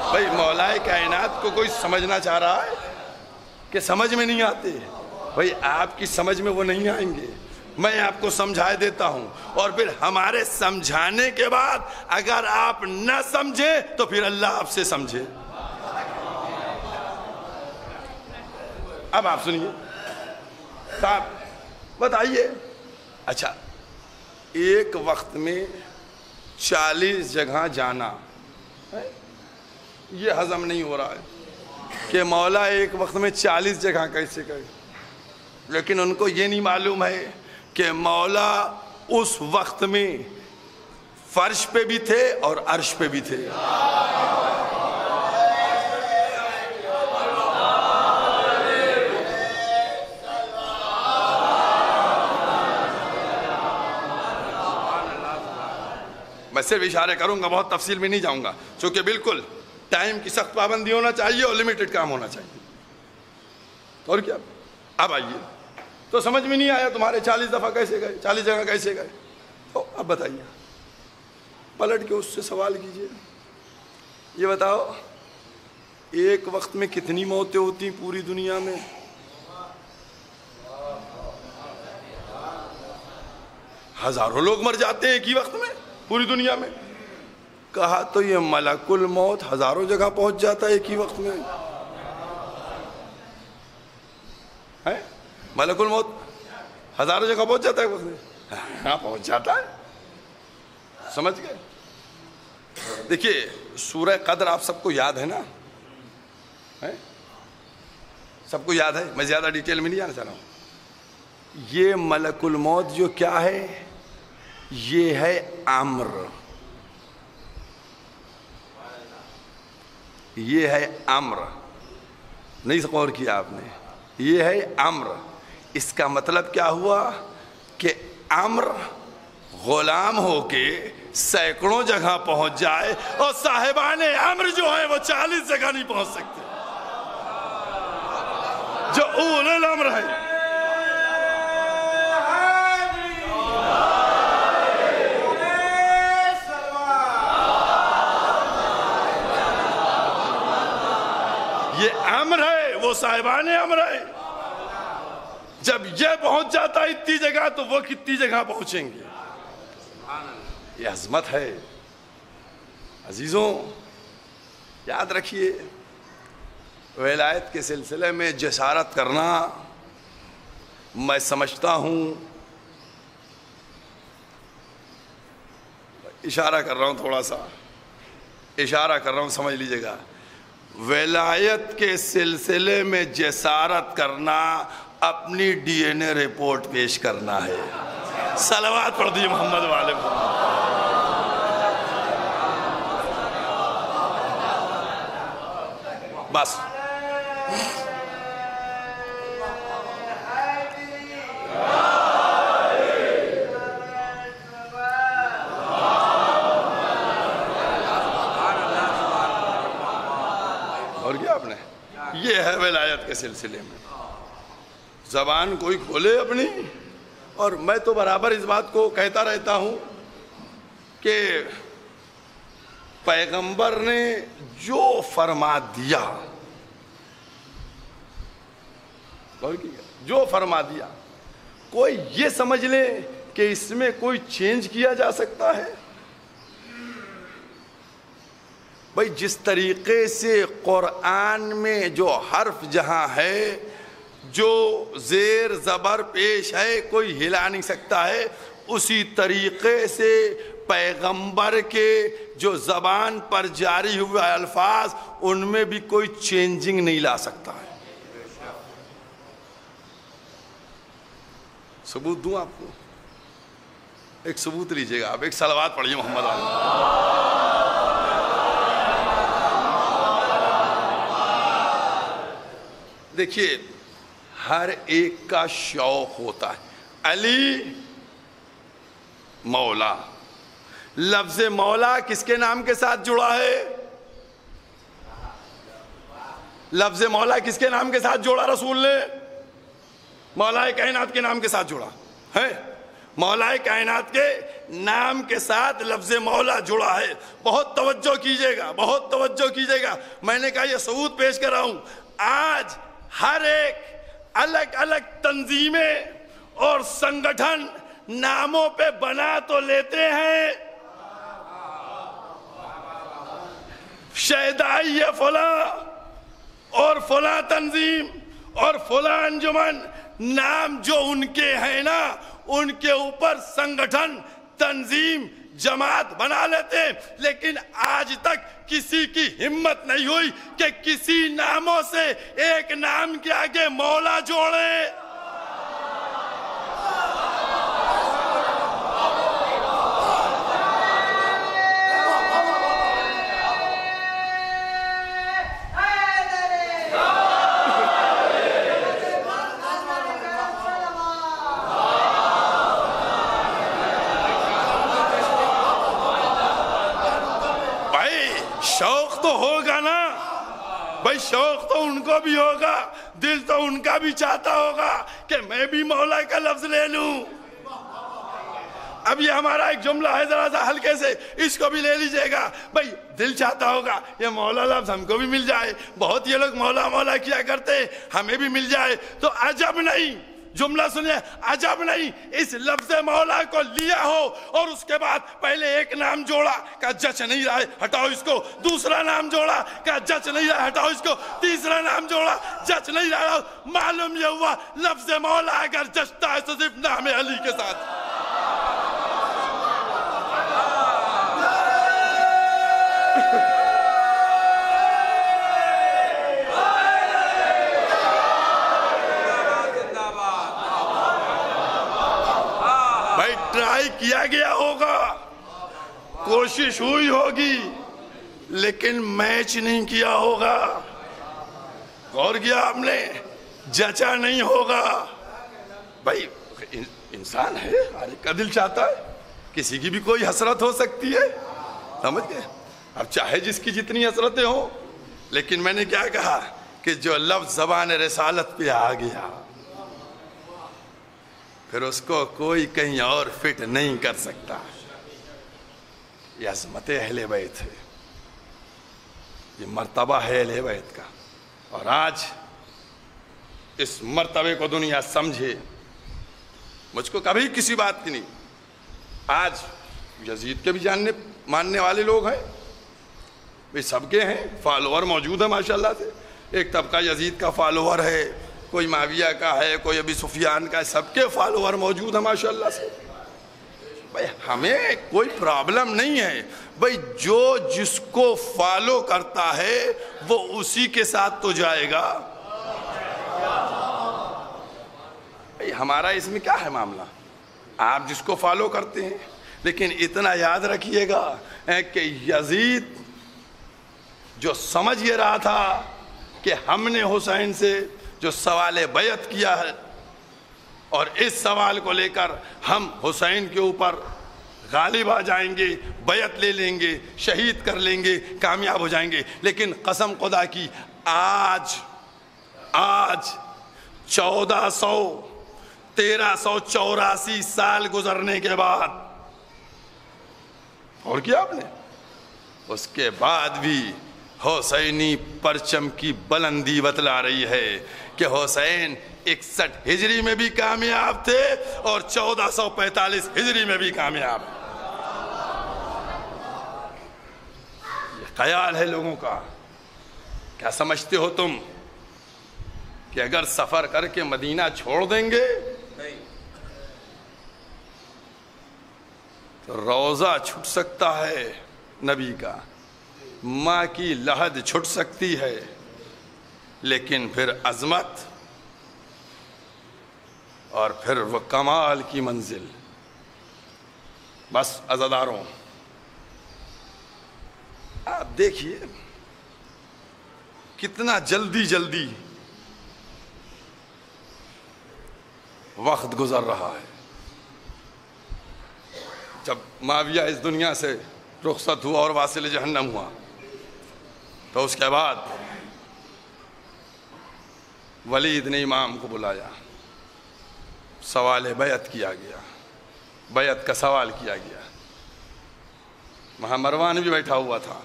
بھائی مولا کائنات کو کوئی سمجھنا چاہ رہا ہے کہ سمجھ میں نہیں آتے؟ بھائی آپ کی سمجھ میں وہ نہیں آئیں گے، میں آپ کو سمجھا دیتا ہوں، اور پھر ہمارے سمجھانے کے بعد اگر آپ نہ سمجھیں تو پھر اللہ آپ سے سمجھے۔ اب آپ سنیے صاحب، بتائیے، اچھا ایک وقت میں 40 جگہ جانا، یہ ہضم نہیں ہو رہا ہے کہ مولا ایک وقت میں 40 جگہ کیسے گئے، لیکن ان کو یہ نہیں معلوم ہے کہ مولا اس وقت میں فرش پہ بھی تھے اور عرش پہ بھی تھے۔ میں صرف اشارے کروں گا، بہت تفصیل میں نہیں جاؤں گا، چونکہ بالکل ٹائم کی سخت پابندی ہونا چاہیے اور لمیٹڈ کام ہونا چاہیے۔ اور کیا؟ اب آئیے، تو سمجھ میں نہیں آیا تمہارے 40 دفعہ کیسے گئے، 40 جگہ کیسے گئے، تو اب بتائیے، پلٹ کے اس سے سوال کیجئے، یہ بتاؤ ایک وقت میں کتنی موتیں ہوتی ہیں پوری دنیا میں؟ ہزاروں لوگ مر جاتے ہیں ایک ہی وقت میں پوری دنیا میں۔ کہا تو یہ ملک الموت ہزاروں جگہ پہنچ جاتا ہے ایک ہی وقت میں، ملک الموت ہزاروں جگہ پہنچ جاتا ہے ایک وقت میں؟ ہاں پہنچ جاتا ہے، سمجھ گئے؟ دیکھیے سورہ قدر آپ سب کو یاد ہے نا، سب کو یاد ہے، میں زیادہ ڈیٹیل میں نہیں جانا چاہ رہا ہوں۔ یہ ملک الموت جو کیا ہے، یہ ہے امر، یہ ہے امر، نہیں غور کیا آپ نے، یہ ہے امر۔ اس کا مطلب کیا ہوا کہ امر غلام ہو کے سینکڑوں جگہ پہنچ جائے اور صاحبان امر جو ہیں وہ 40 جگہ نہیں پہنچ سکتے، جو اول الامر ہے۔ یہ امر ہے، وہ صاحبان امر ہے۔ جب یہ پہنچ جاتا ہے اتنی جگہ تو وہ کتنی جگہ پہنچیں گے؟ یہ عظمت ہے عزیزوں، یاد رکھیے ولایت کے سلسلے میں جسارت کرنا میں سمجھتا ہوں، اشارہ کر رہا ہوں، تھوڑا سا اشارہ کر رہا ہوں، سمجھ لیجئے گا، ولایت کے سلسلے میں جسارت کرنا اپنی ڈی این اے رپورٹ پیش کرنا ہے۔ صلوات پڑھ دیجئے محمد والے محمد۔ بس اور کیا آپ نے، یہ ہے ولایت کے سلسلے میں۔ زبان کوئی کھولے اپنی، اور میں تو برابر اس بات کو کہتا رہتا ہوں کہ پیغمبر نے جو فرما دیا، جو فرما دیا، کوئی یہ سمجھ لے کہ اس میں کوئی چینج کیا جا سکتا ہے؟ بھئی جس طریقے سے قرآن میں جو حرف جہاں ہے، جو زیر زبر پیش ہے، کوئی ہلا نہیں سکتا ہے، اسی طریقے سے پیغمبر کے جو زبان پر جاری ہوئے الفاظ، ان میں بھی کوئی چینجنگ نہیں لا سکتا ہے۔ ثبوت دوں آپ کو؟ ایک ثبوت لیجئے گا آپ، ایک صلوات پڑھیے محمد علیہ۔ دیکھیے، ہر ایک کا شوق ہوتا ہے۔ علی مولا، لفظ مولا کس کے نام کے ساتھ جڑا ہے؟ لفظ مولا کس کے نام کے ساتھ جوڑا رسول نے؟ مولا کائنات کے نام کے ساتھ جڑا ہے۔ مولا کائنات کے نام کے ساتھ لفظ مولا جڑا ہے۔ بہت توجہ کیجئے گا، بہت توجہ کیجئے گا، میں نے کہا یہ ثبوت پیش کر رہا ہوں۔ آج ہر ایک الگ الگ تنظیمیں اور سنگٹھن ناموں پہ بنا تو لیتے ہیں، شہدائی فلاں اور فلاں تنظیم اور فلاں انجمن، نام جو ان کے ہیں نا، ان کے اوپر سنگٹھن، تنظیم، جماعت بنا لیتے ہیں، لیکن آج تک کسی کی ہمت نہیں ہوئی کہ کسی ناموں سے ایک نام کے آگے مولا جوڑے۔ شوق تو ہوگا نا بھائی، شوق تو ان کو بھی ہوگا، دل تو ان کا بھی چاہتا ہوگا کہ میں بھی مولا کا لفظ لے لوں۔ اب یہ ہمارا ایک جملہ ہے، ذرا سا ہلکے سے اس کو بھی لے لیجئے گا۔ بھائی دل چاہتا ہوگا یہ مولا لفظ ہم کو بھی مل جائے، بہت یہ لوگ مولا مولا کیا کرتے، ہمیں بھی مل جائے تو عجب نہیں۔ جملہ سنیے، عجب نہیں اس لفظ مولا کو لیا ہو اور اس کے بعد پہلے ایک نام جوڑا، کہا جچ نہیں رہا ہے ہٹاؤ اس کو، دوسرا نام جوڑا، کہا جچ نہیں رہا ہے ہٹاؤ اس کو، تیسرا نام جوڑا، جچ نہیں رہا۔ معلوم یہ ہوا لفظ مولا اگر جچتا ہے تو صرف نام علی کے ساتھ۔ ٹرائی کیا گیا ہوگا، کوشش ہوئی ہوگی، لیکن میچ نہیں کیا ہوگا، غور کیا آپ نے، جچا نہیں ہوگا۔ بھائی انسان ہے، ہر ایک کا دل چاہتا ہے، کسی کی بھی کوئی حسرت ہو سکتی ہے، سمجھ گئے؟ اب چاہے جس کی جتنی حسرتیں ہوں، لیکن میں نے کیا کہا کہ جو لفظ زبان رسالت پہ آ گیا پھر اس کو کوئی کہیں اور فٹ نہیں کر سکتا۔ یہ عظمت اہل بیت ہے، یہ مرتبہ ہے اہل بیت کا، اور آج اس مرتبے کو دنیا سمجھے۔ مجھ کو کبھی کسی بات کی نہیں، آج یزید کے بھی ماننے والے لوگ ہیں، سب کے ہیں، فالوور موجود ہیں ماشاءاللہ سے، ایک طبقہ یزید کا فالوور ہے، کوئی معاویہ کا ہے، کوئی ابی سفیان کا ہے، سب کے فالوور موجود ہیں ماشاءاللہ سے. بھائی ہمیں کوئی پرابلم نہیں ہے، بھائی جو جس کو فالو کرتا ہے وہ اسی کے ساتھ تو جائے گا. بھائی ہمارا اس میں کیا ہے معاملہ؟ آپ جس کو فالو کرتے ہیں، لیکن اتنا یاد رکھیے گا کہ یزید جو سمجھ یہ رہا تھا کہ ہم نے حسین سے جو سوال بیعت کیا ہے اور اس سوال کو لے کر ہم حسین کے اوپر غالب آ جائیں گے، بیعت لے لیں گے، شہید کر لیں گے، کامیاب ہو جائیں گے. لیکن قسم خدا کی آج 1384 سال گزرنے کے بعد اور کیا آپ نے، اس کے بعد بھی حسینی پرچم کی بلندی بتلا رہی ہے کہ حسین 61 ہجری میں بھی کامیاب تھے اور 1445 ہجری میں بھی کامیاب. یہ خیال ہے لوگوں کا. کیا سمجھتے ہو تم کہ اگر سفر کر کے مدینہ چھوڑ دیں گے تو روضہ چھٹ سکتا ہے نبی کا، ماں کی لحد چھٹ سکتی ہے، لیکن پھر عظمت اور پھر وہ کمال کی منزل. بس عزاداروں آپ دیکھیے کتنا جلدی وقت گزر رہا ہے. جب معاویہ اس دنیا سے رخصت ہوا اور واصل جہنم ہوا تو اس کے بعد ولید نے امام کو بلایا، سوال بیعت کیا گیا، بیعت کا سوال کیا گیا. وہاں مروان بھی بیٹھا ہوا تھا.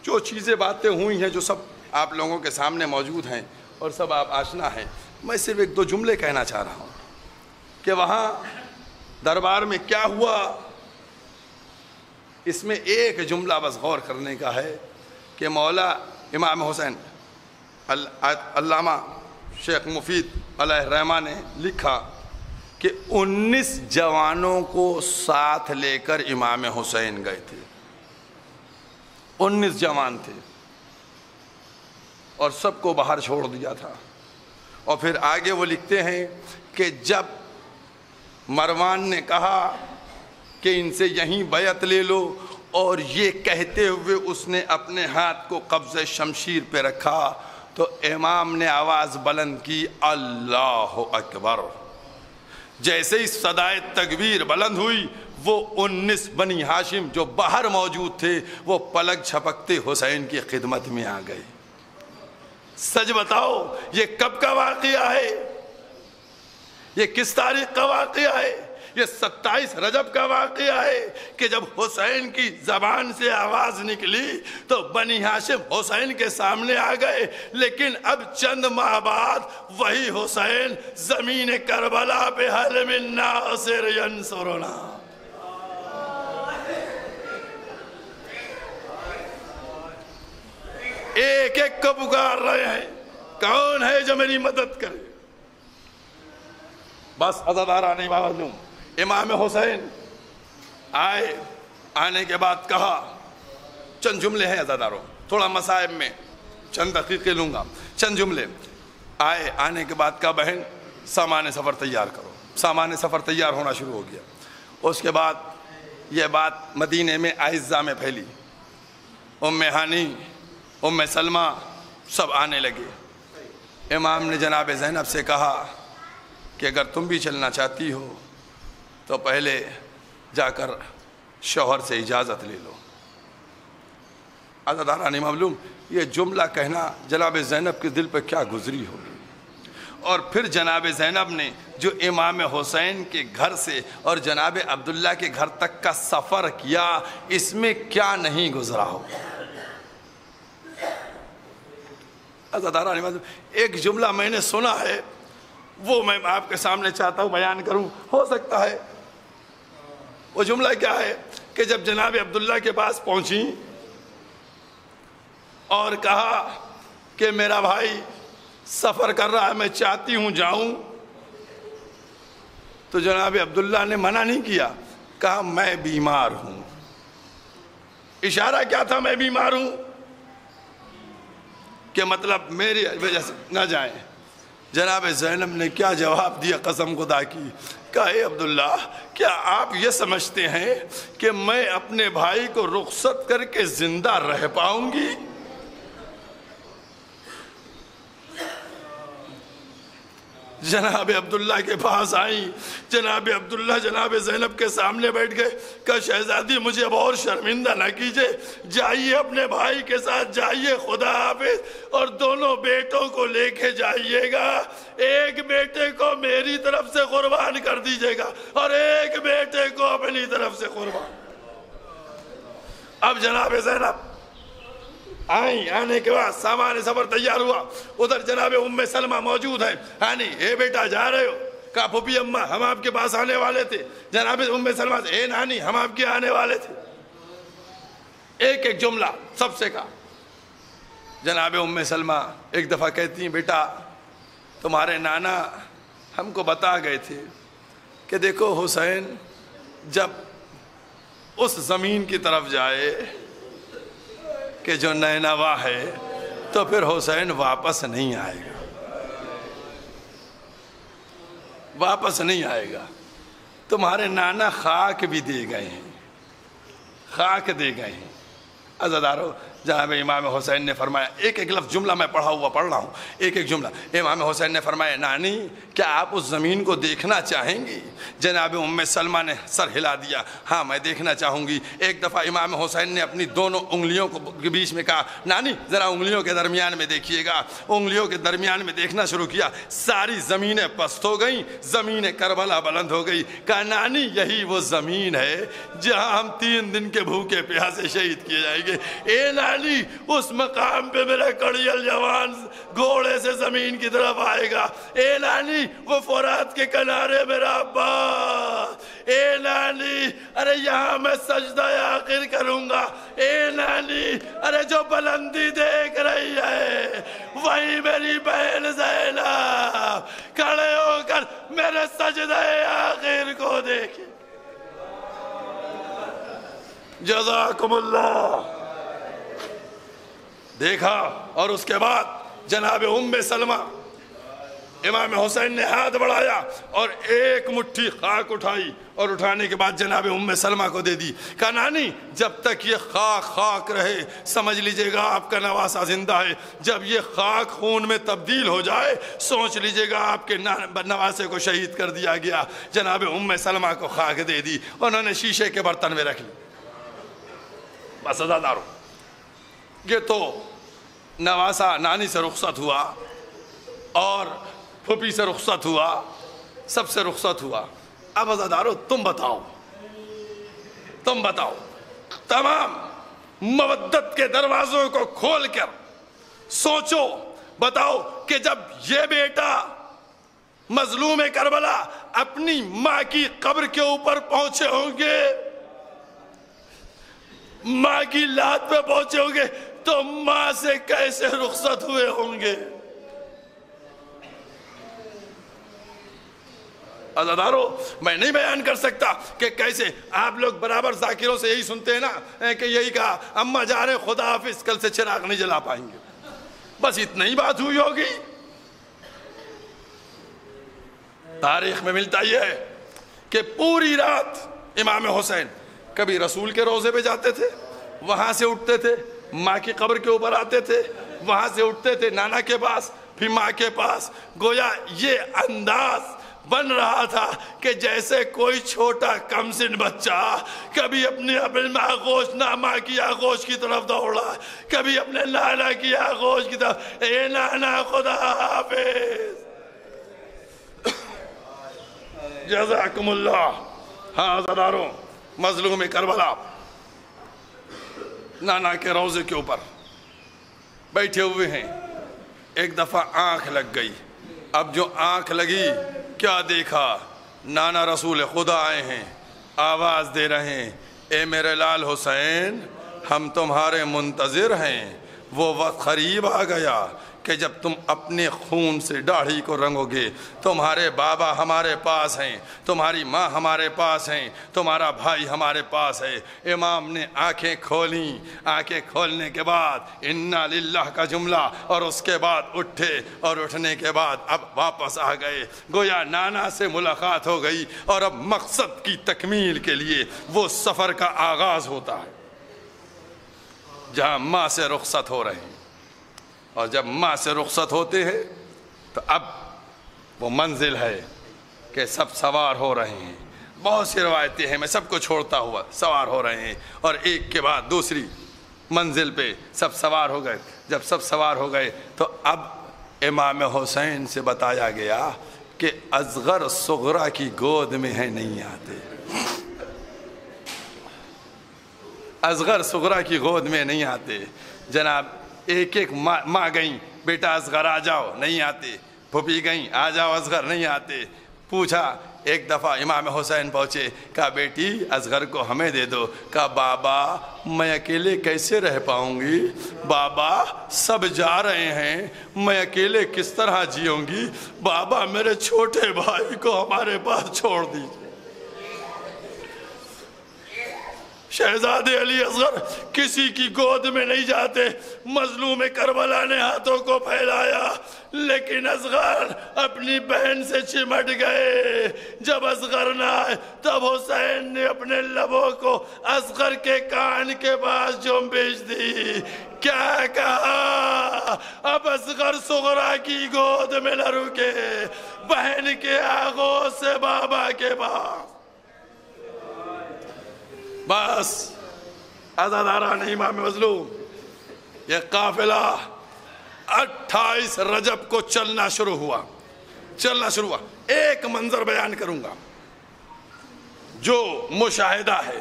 جو چیزیں باتیں ہوئی ہیں جو سب آپ لوگوں کے سامنے موجود ہیں اور سب آپ آشنا ہیں. میں صرف 1-2 جملے کہنا چاہ رہا ہوں کہ وہاں دربار میں کیا ہوا. اس میں ایک جملہ بس غور کرنے کا ہے کہ مولا امام حسین علامہ شیخ مفید علیہ الرحمہ نے لکھا کہ 19 جوانوں کو ساتھ لے کر امام حسین گئے تھے. 19 جوان تھے اور سب کو باہر چھوڑ دیا تھا. اور پھر آگے وہ لکھتے ہیں کہ جب مروان نے کہا کہ ان سے یہیں بیعت لے لو، اور یہ کہتے ہوئے اس نے اپنے ہاتھ کو قبضہ شمشیر پہ رکھا تو امام نے آواز بلند کی اللہ اکبر. جیسے ہی صدائے تکبیر بلند ہوئی وہ 19 بنی ہاشم جو باہر موجود تھے وہ پلک جھپکتے حسین کی خدمت میں آ گئے. سچ بتاؤ یہ کب کا واقعہ ہے؟ یہ کس تاریخ کا واقعہ ہے؟ یہ 27 رجب کا واقعہ ہے کہ جب حسین کی زبان سے آواز نکلی تو بنی ہاشم حسین کے سامنے آ گئے. لیکن اب چند ماہ بعد وہی حسین زمین کربلا پہ حل من ناصر ینصرنا. ایک ایک کو پکار رہے ہیں کون ہے جو میری مدد کرے. بس عزاداران معلوم امام حسین آئے. آنے کے بعد کہا، چند جملے ہیں عزاداروں، تھوڑا مصائب میں چند دقیقے لوں گا، چند جملے. آئے، آنے کے بعد کہا بہن سامان سفر تیار کرو. سامان سفر تیار ہونا شروع ہو گیا. اس کے بعد یہ بات مدینے میں اعزاء میں پھیلی. ام ہانی، ام سلمہ سب آنے لگے. امام نے جناب زینب سے کہا کہ اگر تم بھی چلنا چاہتی ہو تو پہلے جا کر شوہر سے اجازت لے لو. عزاداران معلوم یہ جملہ کہنا جناب زینب کے دل پہ کیا گزری ہوگی. اور پھر جناب زینب نے جو امام حسین کے گھر سے اور جناب عبداللہ کے گھر تک کا سفر کیا، اس میں کیا نہیں گزرا ہو. عزاداران معلوم ایک جملہ میں نے سنا ہے وہ میں آپ کے سامنے چاہتا ہوں بیان کروں، ہو سکتا ہے. وہ جملہ کیا ہے کہ جب جناب عبداللہ کے پاس پہنچی اور کہا کہ میرا بھائی سفر کر رہا ہے، میں چاہتی ہوں جاؤں. تو جناب عبداللہ نے منع نہیں کیا، کہا میں بیمار ہوں. اشارہ کیا تھا؟ میں بیمار ہوں، کہ مطلب میری وجہ سے نہ جائیں. جناب زینب نے کیا جواب دیا قسم خدا کی، کہا اے عبداللہ کیا آپ یہ سمجھتے ہیں کہ میں اپنے بھائی کو رخصت کر کے زندہ رہ پاؤں گی؟ جناب عبداللہ کے پاس آئیں. جناب عبداللہ جناب زینب کے سامنے بیٹھ گئے. کہا شہزادی مجھے اب اور شرمندہ نہ کیجئے، جائیے اپنے بھائی کے ساتھ جائیے، خدا حافظ، اور دونوں بیٹوں کو لے کے جائیے گا. ایک بیٹے کو میری طرف سے قربان کر دیجئے گا اور ایک بیٹے کو اپنی طرف سے قربان. اب جناب زینب آئیں. آنے کے بعد سامان سفر تیار ہوا. ادھر جناب ام سلمہ موجود ہیں. ہانی اے بیٹا جا رہے ہو؟ کہا پھوپھی اماں ہم آپ کے پاس آنے والے تھے. جناب ام سلمہ سے اے نانی ہم آپ کے آنے والے تھے. ایک ایک جملہ سب سے کہا. جناب ام سلمہ ایک دفعہ کہتی ہیں بیٹا تمہارے نانا ہم کو بتا گئے تھے کہ دیکھو حسین جب اس زمین کی طرف جائے کہ جو نینوا ہے تو پھر حسین واپس نہیں آئے گا، واپس نہیں آئے گا. تمہارے نانا خاک بھی دے گئے ہیں، خاک دے گئے ہیں. عزیزارو جناب امام حسین نے فرمایا، ایک ایک لفظ جملہ میں پڑھ رہا ہوں ایک ایک جملہ. امام حسین نے فرمایا نانی کیا آپ اس زمین کو دیکھنا چاہیں گی؟ جناب ام سلمہ نے سر ہلا دیا، ہاں میں دیکھنا چاہوں گی. ایک دفعہ امام حسین نے اپنی دونوں انگلیوں کے بیچ میں کہا نانی ذرا انگلیوں کے درمیان میں دیکھیے گا. انگلیوں کے درمیان میں دیکھنا شروع کیا، ساری زمینیں پست ہو گئیں، زمین کربلا بلند ہو گئی. کہا نانی یہی وہ زمین ہے جہاں ہم 3 دن کے بھوکے پیاسے شہید کیے جائیں گے. اے نانی اس مقام پہ میرا کڑیل جوان گھوڑے سے زمین کی طرف آئے گا. اے نانی وہ فرات کے کنارے میرا ابا. اے نانی ارے یہاں میں سجدہ آخر کروں گا. اے نانی ارے جو بلندی دیکھ رہی ہے وہی میری بہن زینب. کھڑے ہو کر میرے سجدہ آخر کو دیکھیں. جزاکم اللہ. دیکھا اور اس کے بعد جناب ام سلمہ امام حسین نے ہاتھ بڑھایا اور ایک مٹھی خاک اٹھائی اور اٹھانے کے بعد جناب ام سلمہ کو دے دی. کہا نانی جب تک یہ خاک رہے سمجھ لیجئے گا آپ کا نواسہ زندہ ہے. جب یہ خاک خون میں تبدیل ہو جائے سوچ لیجئے گا آپ کے نواسے کو شہید کر دیا گیا. جناب ام سلمہ کو خاک دے دی. انہوں نے شیشے کے برتن میں رکھ لی. بس عزادارو یہ تو نواسہ نانی سے رخصت ہوا اور پھوپھی سے رخصت ہوا، سب سے رخصت ہوا. اب عزادارو تم بتاؤ تمام مودت کے دروازوں کو کھول کر سوچو، بتاؤ کہ جب یہ بیٹا مظلوم کربلا اپنی ماں کی قبر کے اوپر پہنچے ہوں گے، ماں کی لات پہ پہنچے ہوں گے تو ماں سے کیسے رخصت ہوئے ہوں گے؟ عزادارو میں نہیں بیان کر سکتا کہ کیسے. آپ لوگ برابر ذاکروں سے یہی سنتے ہیں نا کہ یہی کہا اماں جا رہے خدا حافظ کل سے چراغ نہیں جلا پائیں گے. بس اتنا ہی بات ہوئی ہوگی. تاریخ میں ملتا یہ ہے کہ پوری رات امام حسین کبھی رسول کے روضے پہ جاتے تھے، وہاں سے اٹھتے تھے ماں کی قبر کے اوپر آتے تھے، وہاں سے اٹھتے تھے نانا کے پاس پھر ماں کے پاس. گویا یہ انداز بن رہا تھا کہ جیسے کوئی چھوٹا کمسن بچہ کبھی اپنے آغوش ماں کی آغوش کی طرف دوڑا، کبھی اپنے نانا کی آغوش کی طرف. اے نانا خدا حافظ. جزاکم اللہ. ہاں عزاداروں مظلوم کربلا نانا کے روضے کے اوپر بیٹھے ہوئے ہیں. ایک دفعہ آنکھ لگ گئی. اب جو آنکھ لگی کیا دیکھا؟ نانا رسول خدا آئے ہیں، آواز دے رہے ہیں اے میرے لال حسین ہم تمہارے منتظر ہیں. وہ وقت قریب آ گیا کہ جب تم اپنے خون سے داڑھی کو رنگو گے، تمہارے بابا ہمارے پاس ہیں، تمہاری ماں ہمارے پاس ہیں، تمہارا بھائی ہمارے پاس ہے۔ امام نے آنکھیں کھولیں، آنکھیں کھولنے کے بعد انا للہ کا جملہ، اور اس کے بعد اٹھے، اور اٹھنے کے بعد اب واپس آ گئے، گویا نانا سے ملاقات ہو گئی، اور اب مقصد کی تکمیل کے لیے وہ سفر کا آغاز ہوتا ہے جہاں ماں سے رخصت ہو رہے ہیں۔ اور جب ماں سے رخصت ہوتے ہیں تو اب وہ منزل ہے کہ سب سوار ہو رہے ہیں۔ بہت سی روایتیں ہیں، میں سب کو چھوڑتا ہوا سوار ہو رہے ہیں، اور ایک کے بعد دوسری منزل پہ سب سوار ہو گئے۔ جب سب سوار ہو گئے تو اب امام حسین سے بتایا گیا کہ اصغر صغرا کی گود میں ہے نہیں آتے، اصغر صغرا کی گود میں نہیں آتے۔ جناب ایک ایک ماں گئیں، بیٹا اصغر آ جاؤ، نہیں آتے، پھوپھی گئیں، آ جاؤ اصغر، نہیں آتے۔ پوچھا ایک دفعہ امام حسین پہنچے، کہا بیٹی اصغر کو ہمیں دے دو۔ کہا بابا میں اکیلے کیسے رہ پاؤں گی، بابا سب جا رہے ہیں، میں اکیلے کس طرح جیوں گی، بابا میرے چھوٹے بھائی کو ہمارے پاس چھوڑ دیجیے۔ شہزادے علی اصغر کسی کی گود میں نہیں جاتے۔ مظلوم کربلا نے ہاتھوں کو پھیلایا، لیکن اصغر اپنی بہن سے چمٹ گئے۔ جب اصغر نہ آئے تب حسین نے اپنے لبوں کو اصغر کے کان کے پاس جنبش دی۔ کیا کہا؟ اب اصغر صغرا کی گود میں نہ رکے، بہن کے آغوش سے بابا کے پاس۔ بس عزاداران امام مظلوم، یہ قافلہ 28 رجب کو چلنا شروع ہوا۔ ایک منظر بیان کروں گا جو مشاہدہ ہے،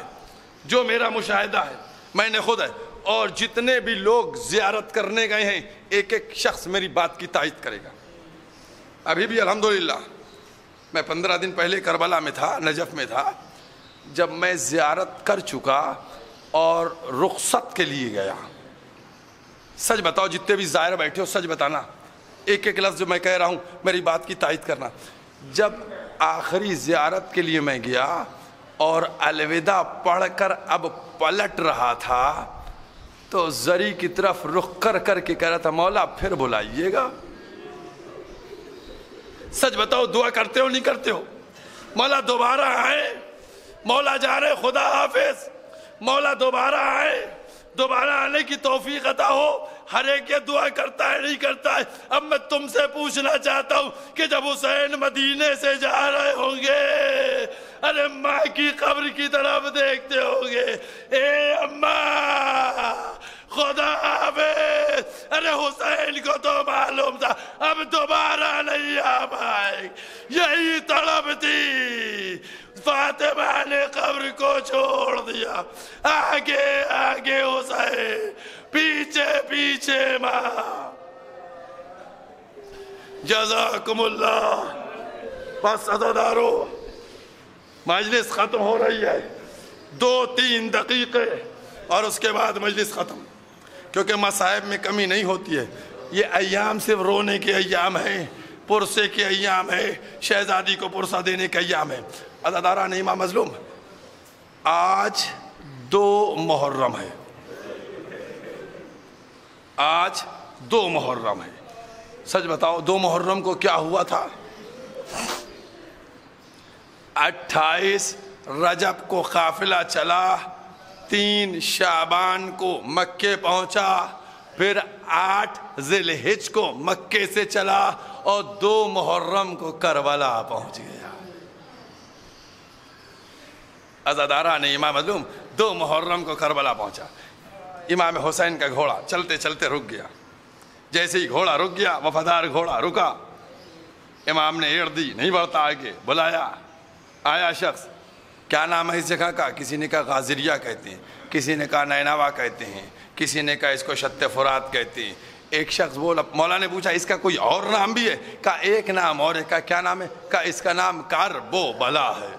جو میرا مشاہدہ ہے، میں نے خود ہے، اور جتنے بھی لوگ زیارت کرنے گئے ہیں ایک ایک شخص میری بات کی تائید کرے گا۔ ابھی بھی الحمدللہ میں 15 دن پہلے کربلا میں تھا، نجف میں تھا، جب میں زیارت کر چکا اور رخصت کے لیے گیا۔ سچ بتاؤ، جتنے بھی زائر بیٹھے ہو سچ بتانا، ایک ایک لفظ جو میں کہہ رہا ہوں میری بات کی تائید کرنا۔ جب آخری زیارت کے لیے میں گیا اور الوداع پڑھ کر اب پلٹ رہا تھا تو زری کی طرف رخ کر کے کہہ رہا تھا مولا پھر بلائیے گا۔ سچ بتاؤ دعا کرتے ہو نہیں کرتے ہو؟ مولا دوبارہ آئے، مولا جا رہے، خدا حافظ، مولا دوبارہ آئے، دوبارہ آنے کی توفیق عطا ہو۔ ہر ایک یہ دعا کرتا ہے نہیں کرتا ہے؟ اب میں تم سے پوچھنا چاہتا ہوں کہ جب حسین مدینے سے جا رہے ہوں گے، ارے ماں کی قبر کی طرف دیکھتے ہوں گے، اے اماں خدا حافظ، ارے حسین کو تو معلوم تھا اب دوبارہ نہیں آ پائے، یہی طلب تھی، فاطمہ نے قبر کو چھوڑ دیا، آگے آگے حسین، پیچھے پیچھے ماں۔ جزاکم اللہ۔ بس عزادارو، مجلس ختم ہو رہی ہے، 2-3 دقیقے اور اس کے بعد مجلس ختم، کیونکہ مصائب میں کمی نہیں ہوتی ہے۔ یہ ایام صرف رونے کے ایام ہیں، پرسے کے ایام ہے، شہزادی کو پرسہ دینے کے ایام ہے۔ عزاداران امام مظلوم، آج 2 محرم ہے، آج 2 محرم ہے۔ سچ بتاؤ 2 محرم کو کیا ہوا تھا؟ 28 رجب کو قافلہ چلا، 3 شعبان کو مکے پہنچا، پھر 8 ذی الحجہ کو مکے سے چلا اور 2 محرم کو کربلا پہنچ گیا۔ عزاداران امام مظلوم، 2 محرم کو کربلا پہنچا۔ امام حسین کا گھوڑا چلتے چلتے رک گیا۔ جیسے ہی گھوڑا رک گیا، وفادار گھوڑا رکا، امام نے ایڑ دی، نہیں بڑھتا آگے، بلایا، آیا شخص، کیا نام ہے اس جگہ کا؟ کسی نے کہا غازریہ کہتے ہیں، کسی نے کہا نینوا کہتے ہیں، کسی نے کہا اس کو شط فرات کہتے ہیں۔ ایک شخص بولا، مولا نے پوچھا اس کا کوئی اور نام بھی ہے؟ کہا ایک نام اور ہے۔ کہا کیا نام ہے؟ کہا اس کا نام کربلا ہے۔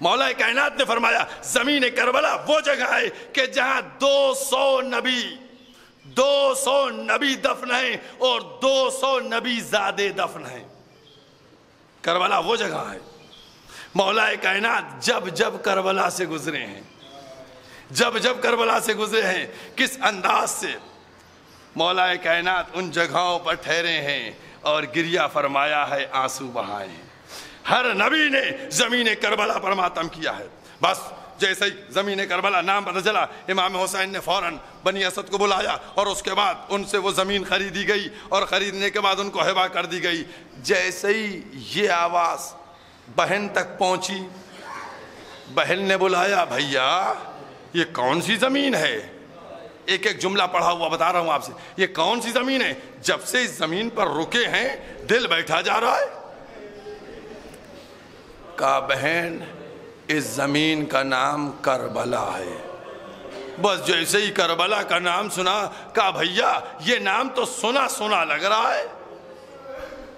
مولا کائنات نے فرمایا زمین کربلا وہ جگہ ہے کہ جہاں 200 نبی 200 نبی دفن ہیں اور 200 نبی زادے دفن ہیں. کربلا وہ جگہ ہے. مولا کائنات جب جب کربلا سے گزرے ہیں، جب جب کربلا سے گزرے ہیں، کس انداز سے مولا کائنات ان جگہوں پر ٹھہرے ہیں اور گریہ فرمایا ہے، آنسو بہائے ہیں. ہر نبی نے زمین کربلا پر ماتم کیا ہے. بس جیسے ہی زمین کربلا نام پتہ چلا، امام حسین نے فوراً بنی اسد کو بلایا اور اس کے بعد ان سے وہ زمین خریدی گئی اور خریدنے کے بعد ان کو ہبہ کر دی گئی. جیسے ہی یہ آواز بہن تک پہنچی، بہن نے بلایا، بھیا یہ کون سی زمین ہے؟ ایک ایک جملہ پڑھا ہوا بتا رہا ہوں آپ سے. یہ کون سی زمین ہے؟ جب سے اس زمین پر رکے ہیں دل بیٹھا جا رہا ہے. کہا بہن اس زمین کا نام کربلا ہے. بس جیسے ہی کربلا کا نام سنا، کہا بھیا یہ نام تو سنا سنا لگ رہا ہے.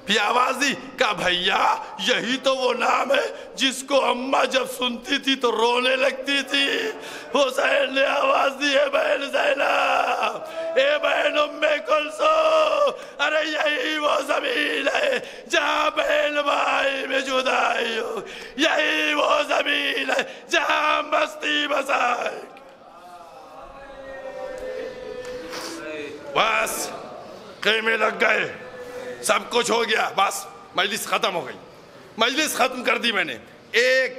پھر آواز دی، کہا بھیا یہی تو وہ نام ہے جس کو اماں جب سنتی تھی تو رونے لگتی تھی. حسین نے آواز دی، اے بہن زینب، اے بہن ام کلثوم، ارے یہی وہ زمین ہے جہاں بہن بھائی میں جدائی ہو، یہی وہ زمین ہے جہاں مستی بسائے. بس خیمے لگ گئے، سب کچھ ہو گیا، بس مجلس ختم ہو گئی. مجلس ختم کر دی میں نے. ایک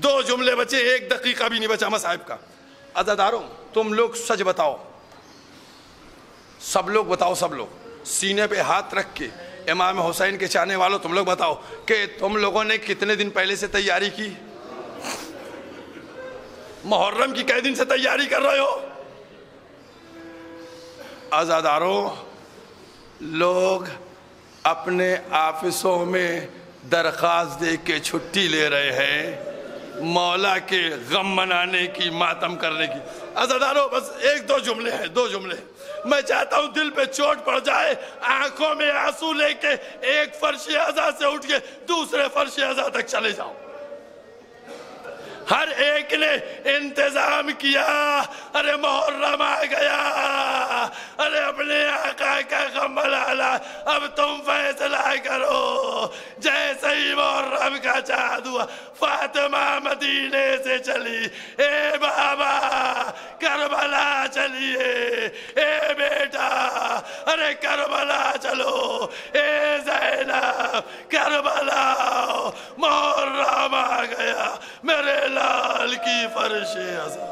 دو جملے بچے، 1 دقیقہ بھی نہیں بچا مصاحب کا. عزاداروں تم لوگ سچ بتاؤ، سب لوگ بتاؤ، سب لوگ سینے پہ ہاتھ رکھ کے، امام حسین کے چاہنے والوں تم لوگ بتاؤ کہ تم لوگوں نے کتنے دن پہلے سے تیاری کی؟ محرم کی کئی دن سے تیاری کر رہے ہو؟ عزاداروں لوگ اپنے آفسوں میں درخواست دے کے چھٹی لے رہے ہیں مولا کے غم منانے کی، ماتم کرنے کی. عزاداروں بس 1-2 جملے ہیں، 2 جملے. میں چاہتا ہوں دل پہ چوٹ پڑ جائے، آنکھوں میں آنسو لے کے ایک فرش عزا سے اٹھ کے دوسرے فرش عزا تک چلے جاؤں. ہر ایک نے انتظام کیا، ارے محرم آ گیا، ارے اپنے آقا کا غم منا، اب تم فیصلہ کرو. جیسے ہی محرم کا چاند ہوا، فاطمہ مدینے سے چلی، اے بابا کربلا چلیے، اے بیٹا ارے کربلا چلو، اے زینب کربلا، محرم آ گیا، میرے لال کی فرش عزا.